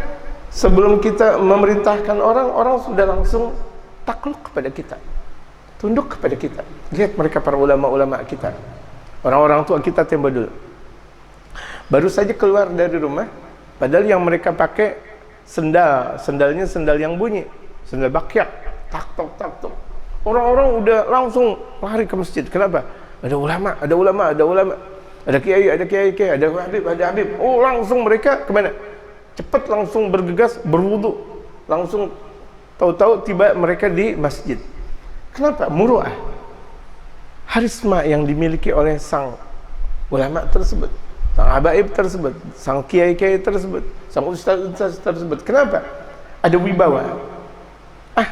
sebelum kita memerintahkan orang, orang sudah langsung takluk kepada kita, tunduk kepada kita. Lihat mereka para ulama-ulama kita, orang-orang tua kita tempo dulu. Baru saja keluar dari rumah, padahal yang mereka pakai sendalnya sendal yang bunyi, sendal bakyak, tak. Orang-orang udah langsung lari ke masjid. Kenapa? Ada ulama, ada kiai, ada habib. Oh, langsung mereka kemana? Cepat langsung bergegas, berwudu, langsung tahu-tahu tiba mereka di masjid. Kenapa? Muru'ah, harisma yang dimiliki oleh sang ulama tersebut, sang habaib tersebut, sang kiai-kiai tersebut, sang ustaz-ustaz tersebut. Kenapa? Ada wibawa.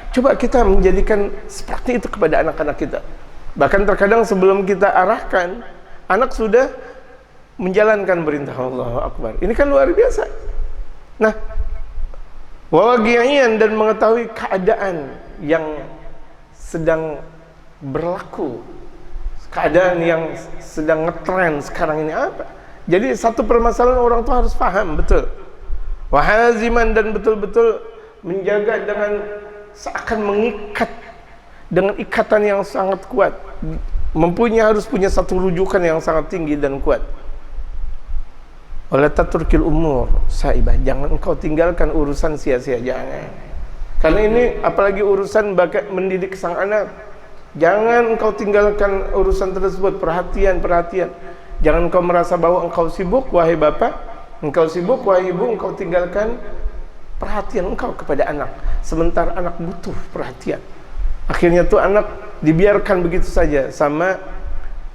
Coba kita menjadikan seperti itu kepada anak-anak kita. Bahkan terkadang sebelum kita arahkan, anak sudah menjalankan perintah. Allahu Akbar. Ini kan luar biasa. Nah, wawaqiyan, dan mengetahui keadaan yang sedang berlaku, keadaan yang sedang ngetren sekarang ini apa. Jadi satu permasalahan orang tua harus paham betul. Wahaziman, dan betul-betul menjaga dengan seakan mengikat dengan ikatan yang sangat kuat. Harus punya satu rujukan yang sangat tinggi dan kuat. Wala tatrukil umur saibah, jangan engkau tinggalkan urusan sia-sia, jangan. Karena ini apalagi urusan mendidik sang anak, jangan engkau tinggalkan urusan tersebut. Perhatian. Jangan engkau merasa bahwa engkau sibuk, wahai bapak, engkau sibuk, wahai ibu, engkau tinggalkan perhatian engkau kepada anak, sementara anak butuh perhatian. Akhirnya tuh anak dibiarkan begitu saja sama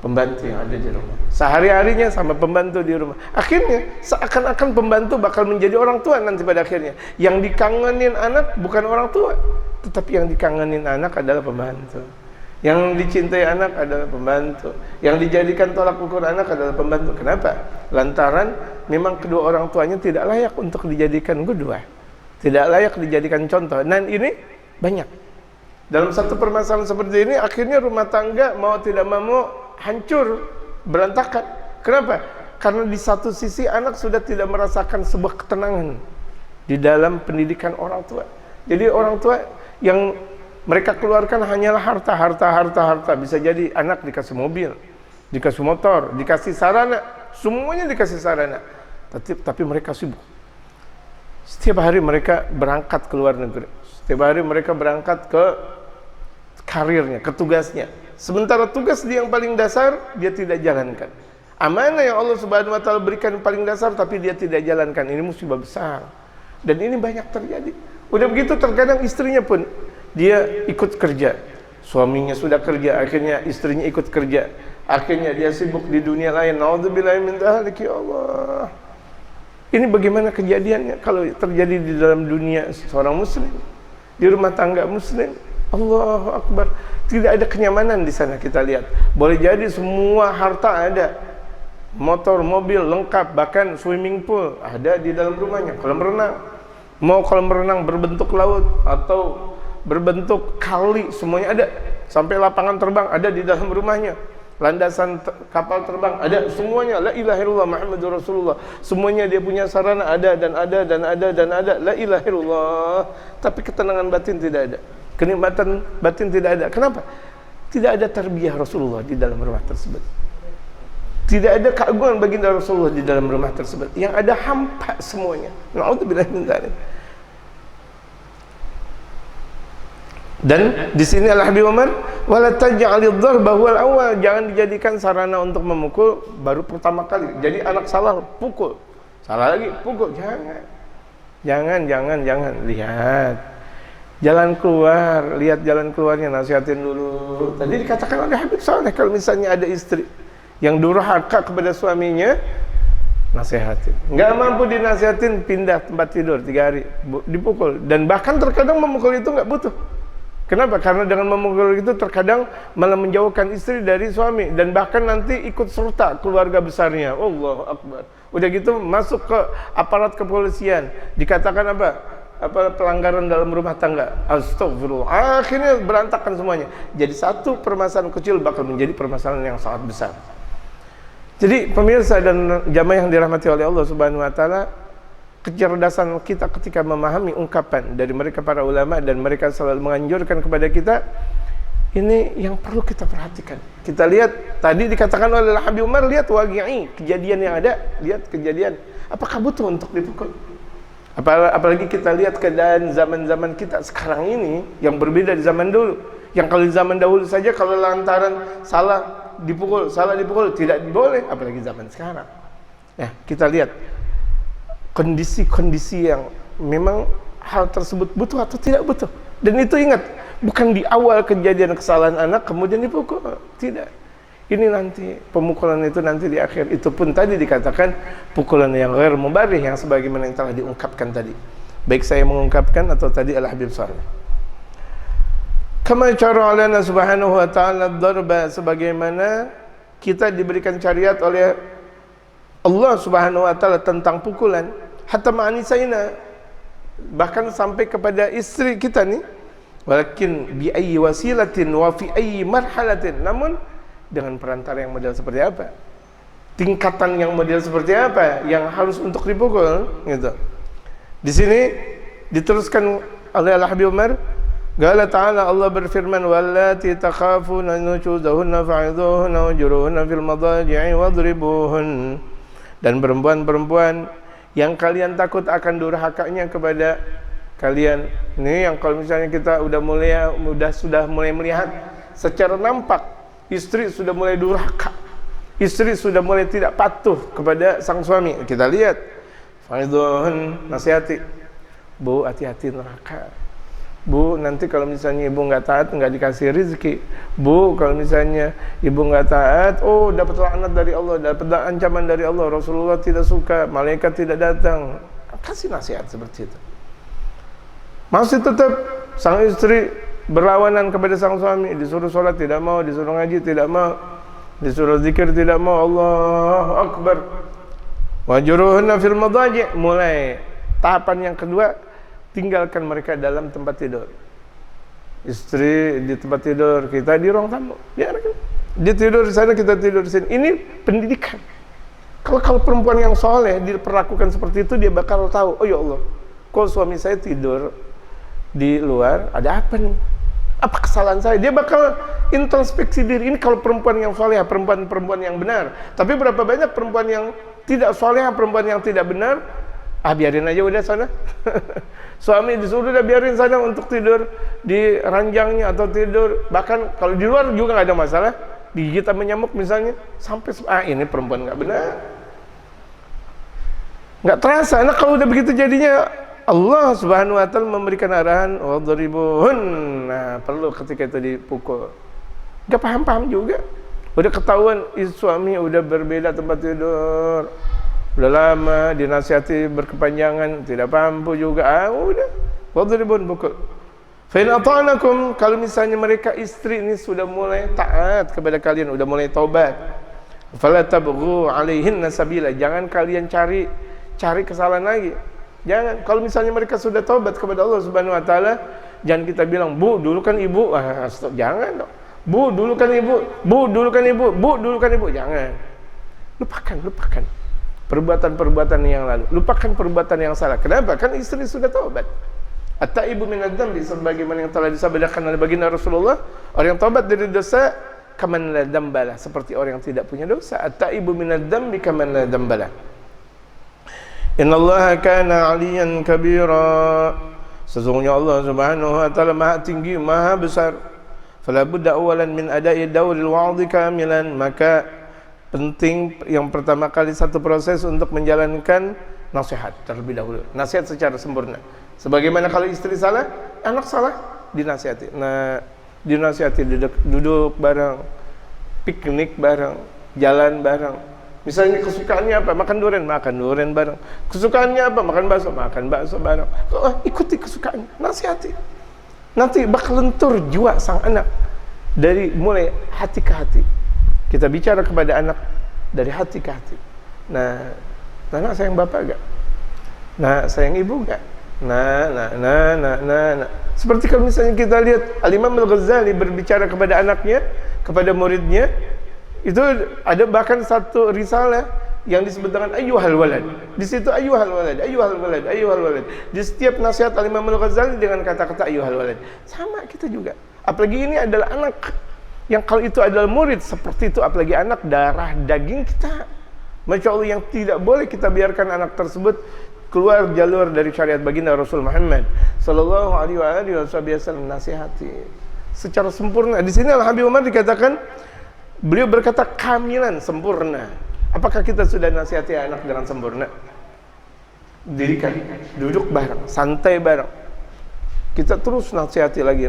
pembantu yang ada di rumah, sehari-harinya sama pembantu di rumah. Akhirnya seakan-akan pembantu bakal menjadi orang tua nanti pada akhirnya. Yang dikangenin anak bukan orang tua, tetapi yang dikangenin anak adalah pembantu. Yang dicintai anak adalah pembantu. Yang dijadikan tolak ukur anak adalah pembantu. Kenapa? Lantaran memang kedua orang tuanya tidak layak untuk dijadikan qudwah, tidak layak dijadikan contoh. Dan ini banyak. Dalam satu permasalahan seperti ini, akhirnya rumah tangga mau tidak mau hancur, berantakan. Kenapa? Karena di satu sisi anak sudah tidak merasakan sebuah ketenangan di dalam pendidikan orang tua. Jadi orang tua yang mereka keluarkan hanyalah harta. Bisa jadi anak dikasih mobil, dikasih motor, dikasih sarana, semuanya dikasih sarana. tapi mereka sibuk. Setiap hari mereka berangkat ke luar negeri. Setiap hari mereka berangkat ke karirnya, ke tugasnya. Sementara tugas dia yang paling dasar, dia tidak jalankan. Amanah yang Allah Subhanahu wa Ta'ala berikan paling dasar, tapi dia tidak jalankan. Ini musibah besar. Dan ini banyak terjadi. Udah begitu terkadang istrinya pun, dia ikut kerja. Suaminya sudah kerja, akhirnya istrinya ikut kerja. Akhirnya dia sibuk di dunia lain. Na'udzubillahi min dzalik, ya Allah. Ini bagaimana kejadiannya kalau terjadi di dalam dunia seorang muslim, di rumah tangga muslim. Allahu Akbar. Tidak ada kenyamanan di sana kita lihat. Boleh jadi semua harta ada, motor, mobil lengkap, bahkan swimming pool ada di dalam rumahnya. Kolam renang, mau kolam renang berbentuk laut atau berbentuk kali, semuanya ada. Sampai lapangan terbang ada di dalam rumahnya. Landasan kapal terbang ada, semuanya. La ilaha illallah Muhammadur Rasulullah. Semuanya dia punya sarana ada dan ada dan ada dan ada. La ilaha illallah. Tapi ketenangan batin tidak ada. Kenikmatan batin tidak ada. Kenapa? Tidak ada tarbiyah Rasulullah di dalam rumah tersebut. Tidak ada keagungan baginda Rasulullah di dalam rumah tersebut. Yang ada hampa semuanya. Na'udzubillahi min dzalik. Dan di sini Al-Habib Umar, wala taj'alid dharba huwal awwal, jangan dijadikan sarana untuk memukul baru pertama kali. Jadi anak salah pukul, salah lagi pukul, jangan. Lihat jalan keluar, lihat jalan keluarnya, nasihatin dulu. Tadi dikatakan oleh Habib Saleh, kalau misalnya ada istri yang durhaka kepada suaminya, nasihatin. Nggak mampu dinasihatin, pindah tempat tidur 3 hari, dipukul. Dan bahkan terkadang memukul itu nggak butuh. Kenapa? Karena dengan memukul itu terkadang malah menjauhkan istri dari suami, dan bahkan nanti ikut serta keluarga besarnya. Allahu Akbar. Udah gitu masuk ke aparat kepolisian, dikatakan apa pelanggaran dalam rumah tangga. Astagfirullah. Akhirnya berantakan semuanya. Jadi satu permasalahan kecil bakal menjadi permasalahan yang sangat besar. Jadi pemirsa dan jamaah yang dirahmati oleh Allah Subhanahu wa Ta'ala, kecerdasan kita ketika memahami ungkapan dari mereka para ulama, dan mereka selalu menganjurkan kepada kita, ini yang perlu kita perhatikan. Kita lihat tadi dikatakan oleh Habib Umar, lihat waqi'i, kejadian yang ada, lihat kejadian. Apakah butuh untuk dipukul? Apalagi kita lihat keadaan zaman-zaman kita sekarang ini yang berbeda di zaman dulu. Yang kalau di zaman dahulu saja kalau lantaran salah dipukul tidak boleh, apalagi zaman sekarang. Ya, kita lihat kondisi-kondisi yang memang hal tersebut butuh atau tidak butuh. Dan itu ingat, bukan di awal kejadian kesalahan anak kemudian dipukul, tidak. Ini nanti pemukulan itu nanti di akhir. Itu pun tadi dikatakan pukulan yang ghair mubarih, yang sebagaimana yang telah diungkapkan tadi, baik saya mengungkapkan atau tadi Al-Habib Saleh. Kama syara'a lana subhanahu wa ta'ala ad-darba, sebagaimana kita diberikan syariat oleh Allah Subhanahu wa Ta'ala tentang pukulan, hatta ma'anisaina, bahkan sampai kepada istri kita nih. Walakin bi ayyi wasilatin wa fi ayyi marhalatin, namun dengan perantara yang model seperti apa, tingkatan yang model seperti apa yang harus untuk dipukul gitu. Di sini diteruskan oleh Al-Habib Umar, qala ta'ala, Allah berfirman, wallati takhafuna nushuzahunna fa'idhuhunna wajruhunna fil madaji'i wadribuhun, dan perempuan-perempuan yang kalian takut akan durhakanya kepada kalian. Ini yang kalau misalnya kita sudah mulai melihat secara nampak istri sudah mulai durhaka, istri sudah mulai tidak patuh kepada sang suami. Kita lihat, fa'idhuhun, nasihati, bu, hati-hati neraka. Bu, nanti kalau misalnya ibu nggak taat, nggak dikasih rezeki. Bu, kalau misalnya ibu nggak taat, oh dapat laknat dari Allah, dapat ancaman dari Allah. Rasulullah tidak suka, malaikat tidak datang. Kasih nasihat seperti itu. Masih tetap sang istri berlawanan kepada sang suami, disuruh sholat tidak mau, disuruh ngaji tidak mau, disuruh zikir tidak mau. Allahu Akbar. Wajruhunna fil madaji', mulai tahapan yang kedua, tinggalkan mereka dalam tempat tidur. Istri di tempat tidur, kita di ruang tamu. Biarkan. Dia tidur di sana, kita tidur di sini. Ini pendidikan. Kalau perempuan yang soleh diperlakukan seperti itu, dia bakal tahu, oh ya Allah, kok suami saya tidur di luar, ada apa nih? Apa kesalahan saya? Dia bakal introspeksi diri. Ini kalau perempuan yang soleh, perempuan yang benar. Tapi berapa banyak perempuan yang tidak soleh, perempuan yang tidak benar? Biarin aja udah sana. Suami disuruh udah biarin sana untuk tidur di ranjangnya atau tidur. Bahkan kalau di luar juga nggak ada masalah. Digigit sama nyamuk misalnya, sampai ini perempuan nggak benar. Nggak terasa. Nah kalau udah begitu jadinya Allah Subhanahu wa taala memberikan arahan wadribuhun. Nah, perlu ketika itu dipukul. Enggak paham-paham juga. Udah ketahuan suami udah berbeda tempat tidur. Udah lama dinasihati berkepanjangan, tidak mampu juga. Udah. Wadribuhun, pukul. Fa in ata'nakum, kalau misalnya mereka istri ini sudah mulai taat kepada kalian, udah mulai taubat. Fala tabghu 'alaihinna sabila. Jangan kalian cari kesalahan lagi. Jangan, kalau misalnya mereka sudah taubat kepada Allah Subhanahu wa taala, jangan kita bilang, "Bu, dulu kan ibu." Jangan dong. "Bu, dulu kan ibu. Bu, dulu kan ibu. Bu, dulu kan ibu." Jangan. Lupakan perbuatan-perbuatan yang lalu. Lupakan perbuatan yang salah. Kenapa? Kan istri sudah taubat. At-taibu minadz-dzambi, sebagaimana yang telah disabdakan oleh baginda Rasulullah, orang yang taubat dari dosa kaman la dzambalah, seperti orang yang tidak punya dosa. At-taibu minadz-dzambi kaman la dzambalah. Innallaha kana 'aliyan kabira. Sesungguhnya Allah Subhanahu wa taala Maha tinggi, Maha besar. Fala budda awalan min ada'i dauril wa'dhi kamilan. Maka penting yang pertama kali satu proses untuk menjalankan nasihat terlebih dahulu. Nasihat secara sempurna. Sebagaimana kalau istri salah, anak salah, dinasihati. Nah, dinasihati duduk bareng, piknik bareng, jalan bareng. Misalnya kesukaannya apa? Makan durian bareng. Kesukaannya apa? Makan bakso bareng. Ikuti kesukaannya, nasihati. Nanti bakal lentur jiwa sang anak dari mulai hati ke hati. Kita bicara kepada anak dari hati ke hati. Nah, anak sayang bapak gak? Nah, sayang ibu gak? Nah. Seperti kalau misalnya kita lihat Al-Imam Al-Ghazali berbicara kepada anaknya, kepada muridnya. Itu ada bahkan satu risalah yang disebut dengan ayyuhal walad. Di situ ayyuhal walad. Di setiap nasihat Al-Imam Al-Ghazali dengan kata-kata ayyuhal walad. Sama kita juga. Apalagi ini adalah anak yang kalau itu adalah murid seperti itu, apalagi anak darah daging kita. Masya Allah, yang tidak boleh kita biarkan anak tersebut keluar jalur dari syariat baginda Rasul Muhammad sallallahu alaihi wasallam. Nasihati secara sempurna. Di sini Al-Habib Umar dikatakan, beliau berkata kamilan, sempurna. Apakah kita sudah nasihati anak dengan sempurna? Dirikan, duduk bareng, santai bareng. Kita terus nasihati lagi.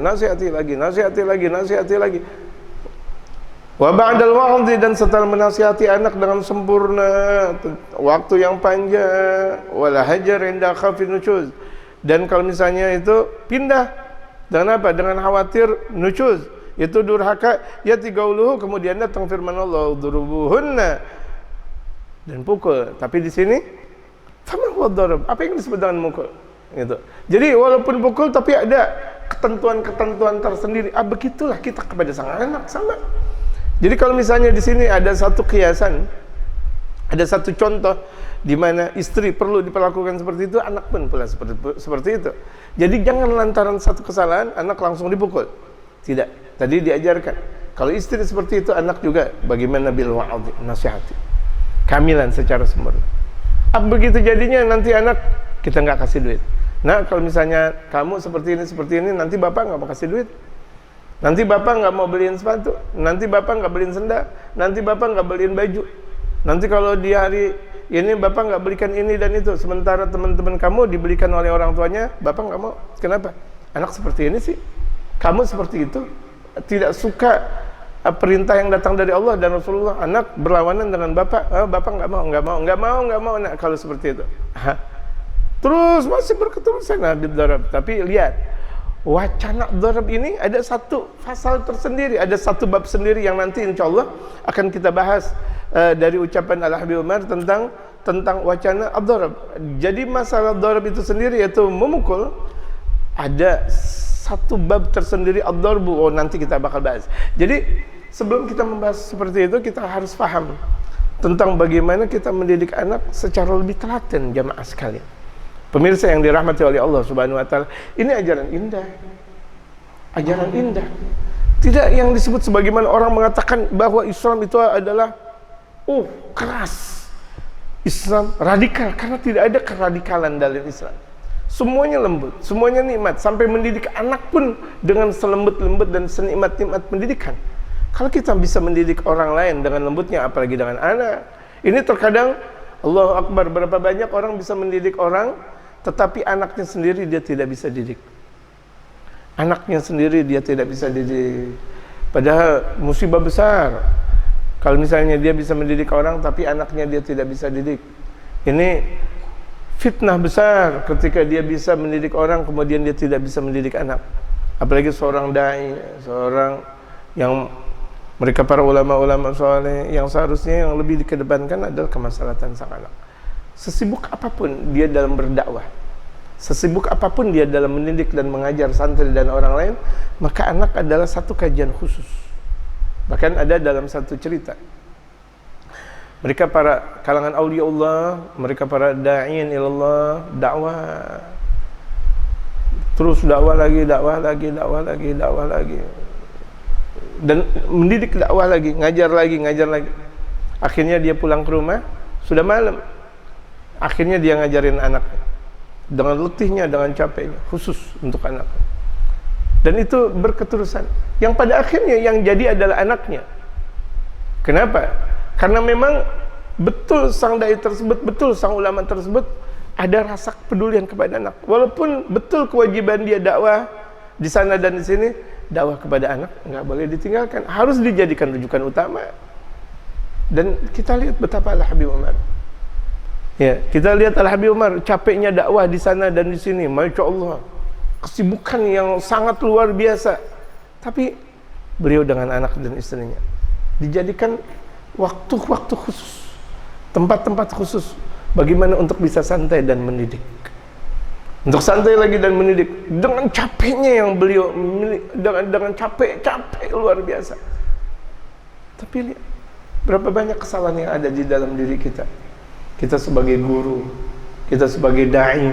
Wa ba'dal wa'dhi, dan setelah menasihati anak dengan sempurna, waktu yang panjang, wala hajar inda khafin nusyuz. Dan kalau misalnya itu pindah dengan apa? Dengan khawatir nusyuz, itu durhaka, ya tigauluhu, kemudian datang firman Allah, durubuhunna, dan pukul. Tapi di sini fama huwa darab, apa yang disebut dengan mukul? Gitu. Jadi walaupun pukul tapi ada ketentuan-ketentuan tersendiri. Begitulah kita kepada sang anak sama. Jadi kalau misalnya di sini ada satu kiasan, ada satu contoh di mana istri perlu diperlakukan seperti itu, anak pun pula seperti itu. Jadi jangan lantaran satu kesalahan anak langsung dipukul. Tidak. Tadi diajarkan. Kalau istri seperti itu, anak juga bagaimana bil wa'adhi, nasihati. Kamilan secara sempurna. Begitu jadinya nanti anak kita nggak kasih duit. Nah, kalau misalnya kamu seperti ini, nanti bapak nggak mau kasih duit. Nanti bapak nggak mau beliin sepatu, nanti bapak nggak beliin sendal, nanti bapak nggak beliin baju. Nanti kalau di hari ini bapak nggak belikan ini dan itu, sementara teman-teman kamu dibelikan oleh orang tuanya, bapak nggak mau. Kenapa? Anak seperti ini sih, kamu seperti itu, tidak suka perintah yang datang dari Allah dan Rasulullah. Anak berlawanan dengan bapak, bapak nggak mau. Nah, kalau seperti itu, terus masih berketerusan Habib Darab. Tapi lihat, wacana darab ini ada satu pasal tersendiri, ada satu bab sendiri yang nanti insya Allah akan kita bahas dari ucapan Al-Habib Umar tentang wacana ad-darab. Jadi masalah darab itu sendiri, yaitu memukul, ada satu bab tersendiri ad-darbu. Nanti kita bakal bahas. Jadi sebelum kita membahas seperti itu, kita harus paham tentang bagaimana kita mendidik anak secara lebih telaten, jamaah sekalian. Pemirsa yang dirahmati oleh Allah Subhanahu wa taala, ini ajaran indah. Ajaran indah. Tidak yang disebut sebagaimana orang mengatakan bahwa Islam itu adalah keras, Islam radikal, karena tidak ada keradikalan dalam Islam. Semuanya lembut, semuanya nikmat, sampai mendidik anak pun dengan selembut-lembut dan senikmat-nikmat pendidikan. Kalau kita bisa mendidik orang lain dengan lembutnya, apalagi dengan anak. Ini terkadang, Allahu Akbar, berapa banyak orang bisa mendidik orang, tetapi anaknya sendiri dia tidak bisa didik. Anaknya sendiri dia tidak bisa didik. Padahal musibah besar kalau misalnya dia bisa mendidik orang, tapi anaknya dia tidak bisa didik. Ini fitnah besar ketika dia bisa mendidik orang, kemudian dia tidak bisa mendidik anak. Apalagi seorang dai, seorang yang mereka para ulama-ulama soleh, yang seharusnya yang lebih dikedepankan adalah kemaslahatan sang anak. Sesibuk apapun dia dalam berdakwah, sesibuk apapun dia dalam mendidik dan mengajar santri dan orang lain, maka anak adalah satu kajian khusus. Bahkan ada dalam satu cerita, mereka para kalangan aulia Allah, mereka para da'in ilallah, dakwah, terus dakwah lagi, dan mendidik dakwah lagi, ngajar lagi. Akhirnya dia pulang ke rumah, sudah malam. Akhirnya dia ngajarin anaknya dengan letihnya, dengan capeknya, khusus untuk anak. Dan itu berketerusan. Yang pada akhirnya yang jadi adalah anaknya. Kenapa? Karena memang betul sang dai tersebut, betul sang ulama tersebut ada rasa kepedulian kepada anak. Walaupun betul kewajiban dia dakwah di sana dan di sini, dakwah kepada anak nggak boleh ditinggalkan, harus dijadikan rujukan utama. Dan kita lihat betapa Al-Habib Umar. Ya, kita lihat Al-Habib Umar capeknya dakwah di sana dan di sini, masya Allah, kesibukan yang sangat luar biasa. Tapi beliau dengan anak dan istrinya dijadikan waktu-waktu khusus, tempat-tempat khusus bagaimana untuk bisa santai dan mendidik. Untuk santai lagi dan mendidik dengan capeknya yang beliau dengan capek luar biasa. Tapi lihat berapa banyak kesalahan yang ada di dalam diri kita. Kita sebagai guru, kita sebagai dai,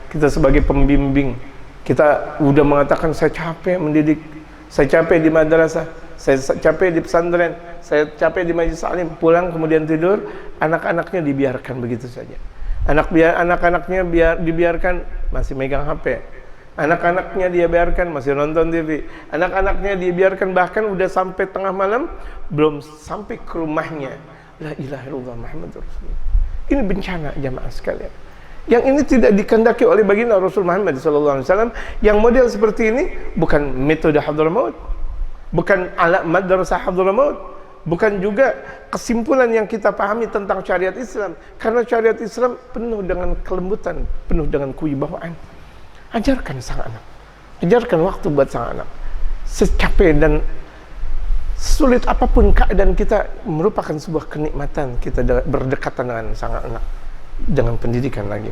kita sebagai pembimbing, kita udah mengatakan saya capek mendidik, saya capek di madrasah, saya capek di pesantren, saya capek di majelis alim, pulang kemudian tidur, anak-anaknya dibiarkan begitu saja. Anak-anaknya dibiarkan masih megang HP. Anak-anaknya dia biarkan masih nonton TV. Anak-anaknya dibiarkan bahkan udah sampai tengah malam belum sampai ke rumahnya. La ilaha illallah Muhammadur Rasulullah. Ini bencana jamaah sekalian. Yang ini tidak dikehendaki oleh baginda Rasul Muhammad SAW. Yang model seperti ini bukan metode Hadramaut, bukan alat madrasah Hadramaut, bukan juga kesimpulan yang kita pahami tentang syariat Islam. Karena syariat Islam penuh dengan kelembutan, penuh dengan kewibawaan. Ajarkan sang anak, ajarkan waktu buat sang anak. Secapek dan sulit apapun keadaan kita, merupakan sebuah kenikmatan kita berdekatan dengan sang anak. Dengan pendidikan lagi.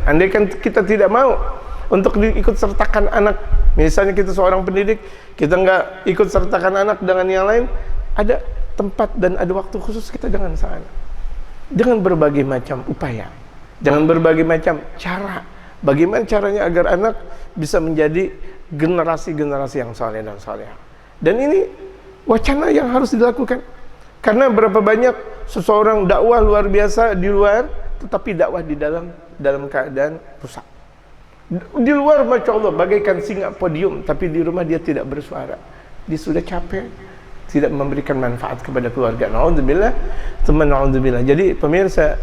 Andaikan kita tidak mau untuk diikut sertakan anak, misalnya kita seorang pendidik, kita nggak ikut sertakan anak dengan yang lain, ada tempat dan ada waktu khusus kita dengan sang anak, dengan berbagai macam upaya, dengan berbagai macam cara. Bagaimana caranya agar anak bisa menjadi generasi-generasi yang saleh dan salehah. Dan ini wacana yang harus dilakukan. Karena berapa banyak seseorang dakwah luar biasa di luar, tetapi dakwah di dalam keadaan rusak. Di luar masya Allah bagaikan singa podium, tapi di rumah dia tidak bersuara. Dia sudah capek, tidak memberikan manfaat kepada keluarga. Na'udzubillah, teman na'udzubillah. Jadi pemirsa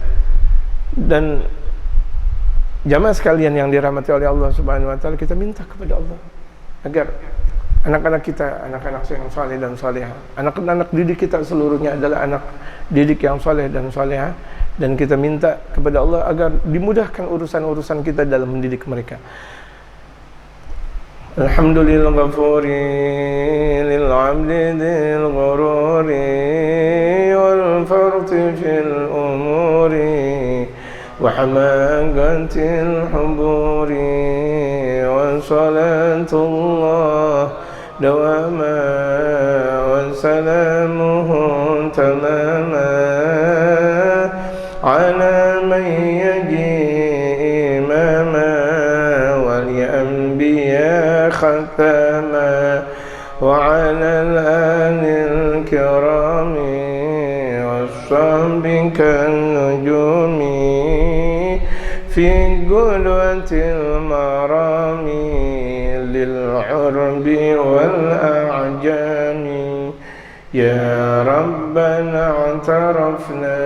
dan jamaah sekalian yang dirahmati oleh Allah Subhanahu wa taala, kita minta kepada Allah agar anak-anak kita, anak-anak yang saleh dan salehah, anak-anak didik kita seluruhnya adalah anak didik yang saleh dan salehah, dan kita minta kepada Allah agar dimudahkan urusan-urusan kita dalam mendidik mereka. Alhamdulillah ghafuri lil 'abdi dzil ghururi wal farti fil umuri wa hamagatil huburi wa salatullah dawama wa salamuhu tamama ala man yaji imama wal anbiya ختما وعلى الآل الكرام والصحب كالنجوم في قلوة المرام للعرب والأعجام. يا ربنا اعترفنا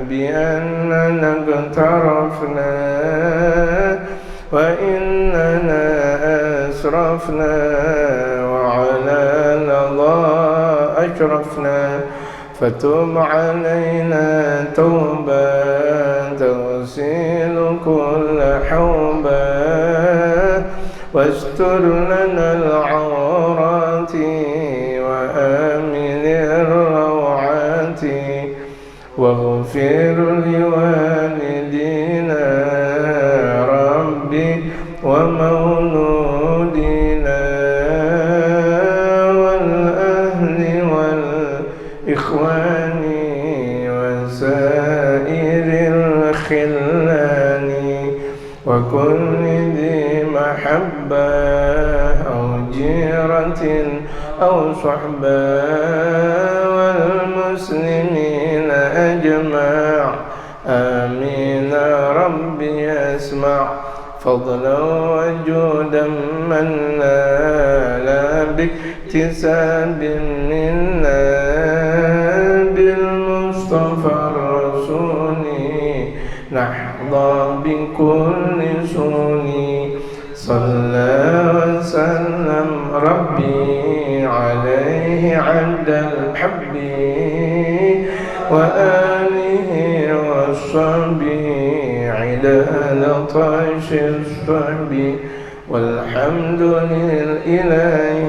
بأننا اقترفنا وإننا أسرفنا وعلى لظى أشرفنا فتب علينا توبة تغسل كل حوبة واستر لنا العورات وآمن الروعات واغفر لوالدينا ربي ومولودنا والأهل والإخوان وسائر الخلان وكل ذي محبة أو جيرة أو صحبة والمسلمين أجمع آمين ربي أسمع فضلا وجودا من لا باكتساب منا بالمصطفى الرسول نحظى بكل سوني صلى وسلم ربي عليه عد الحب وآله وصحبه عدال طيش الصحب والحمد لله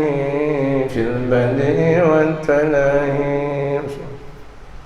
في البدء والتناهي.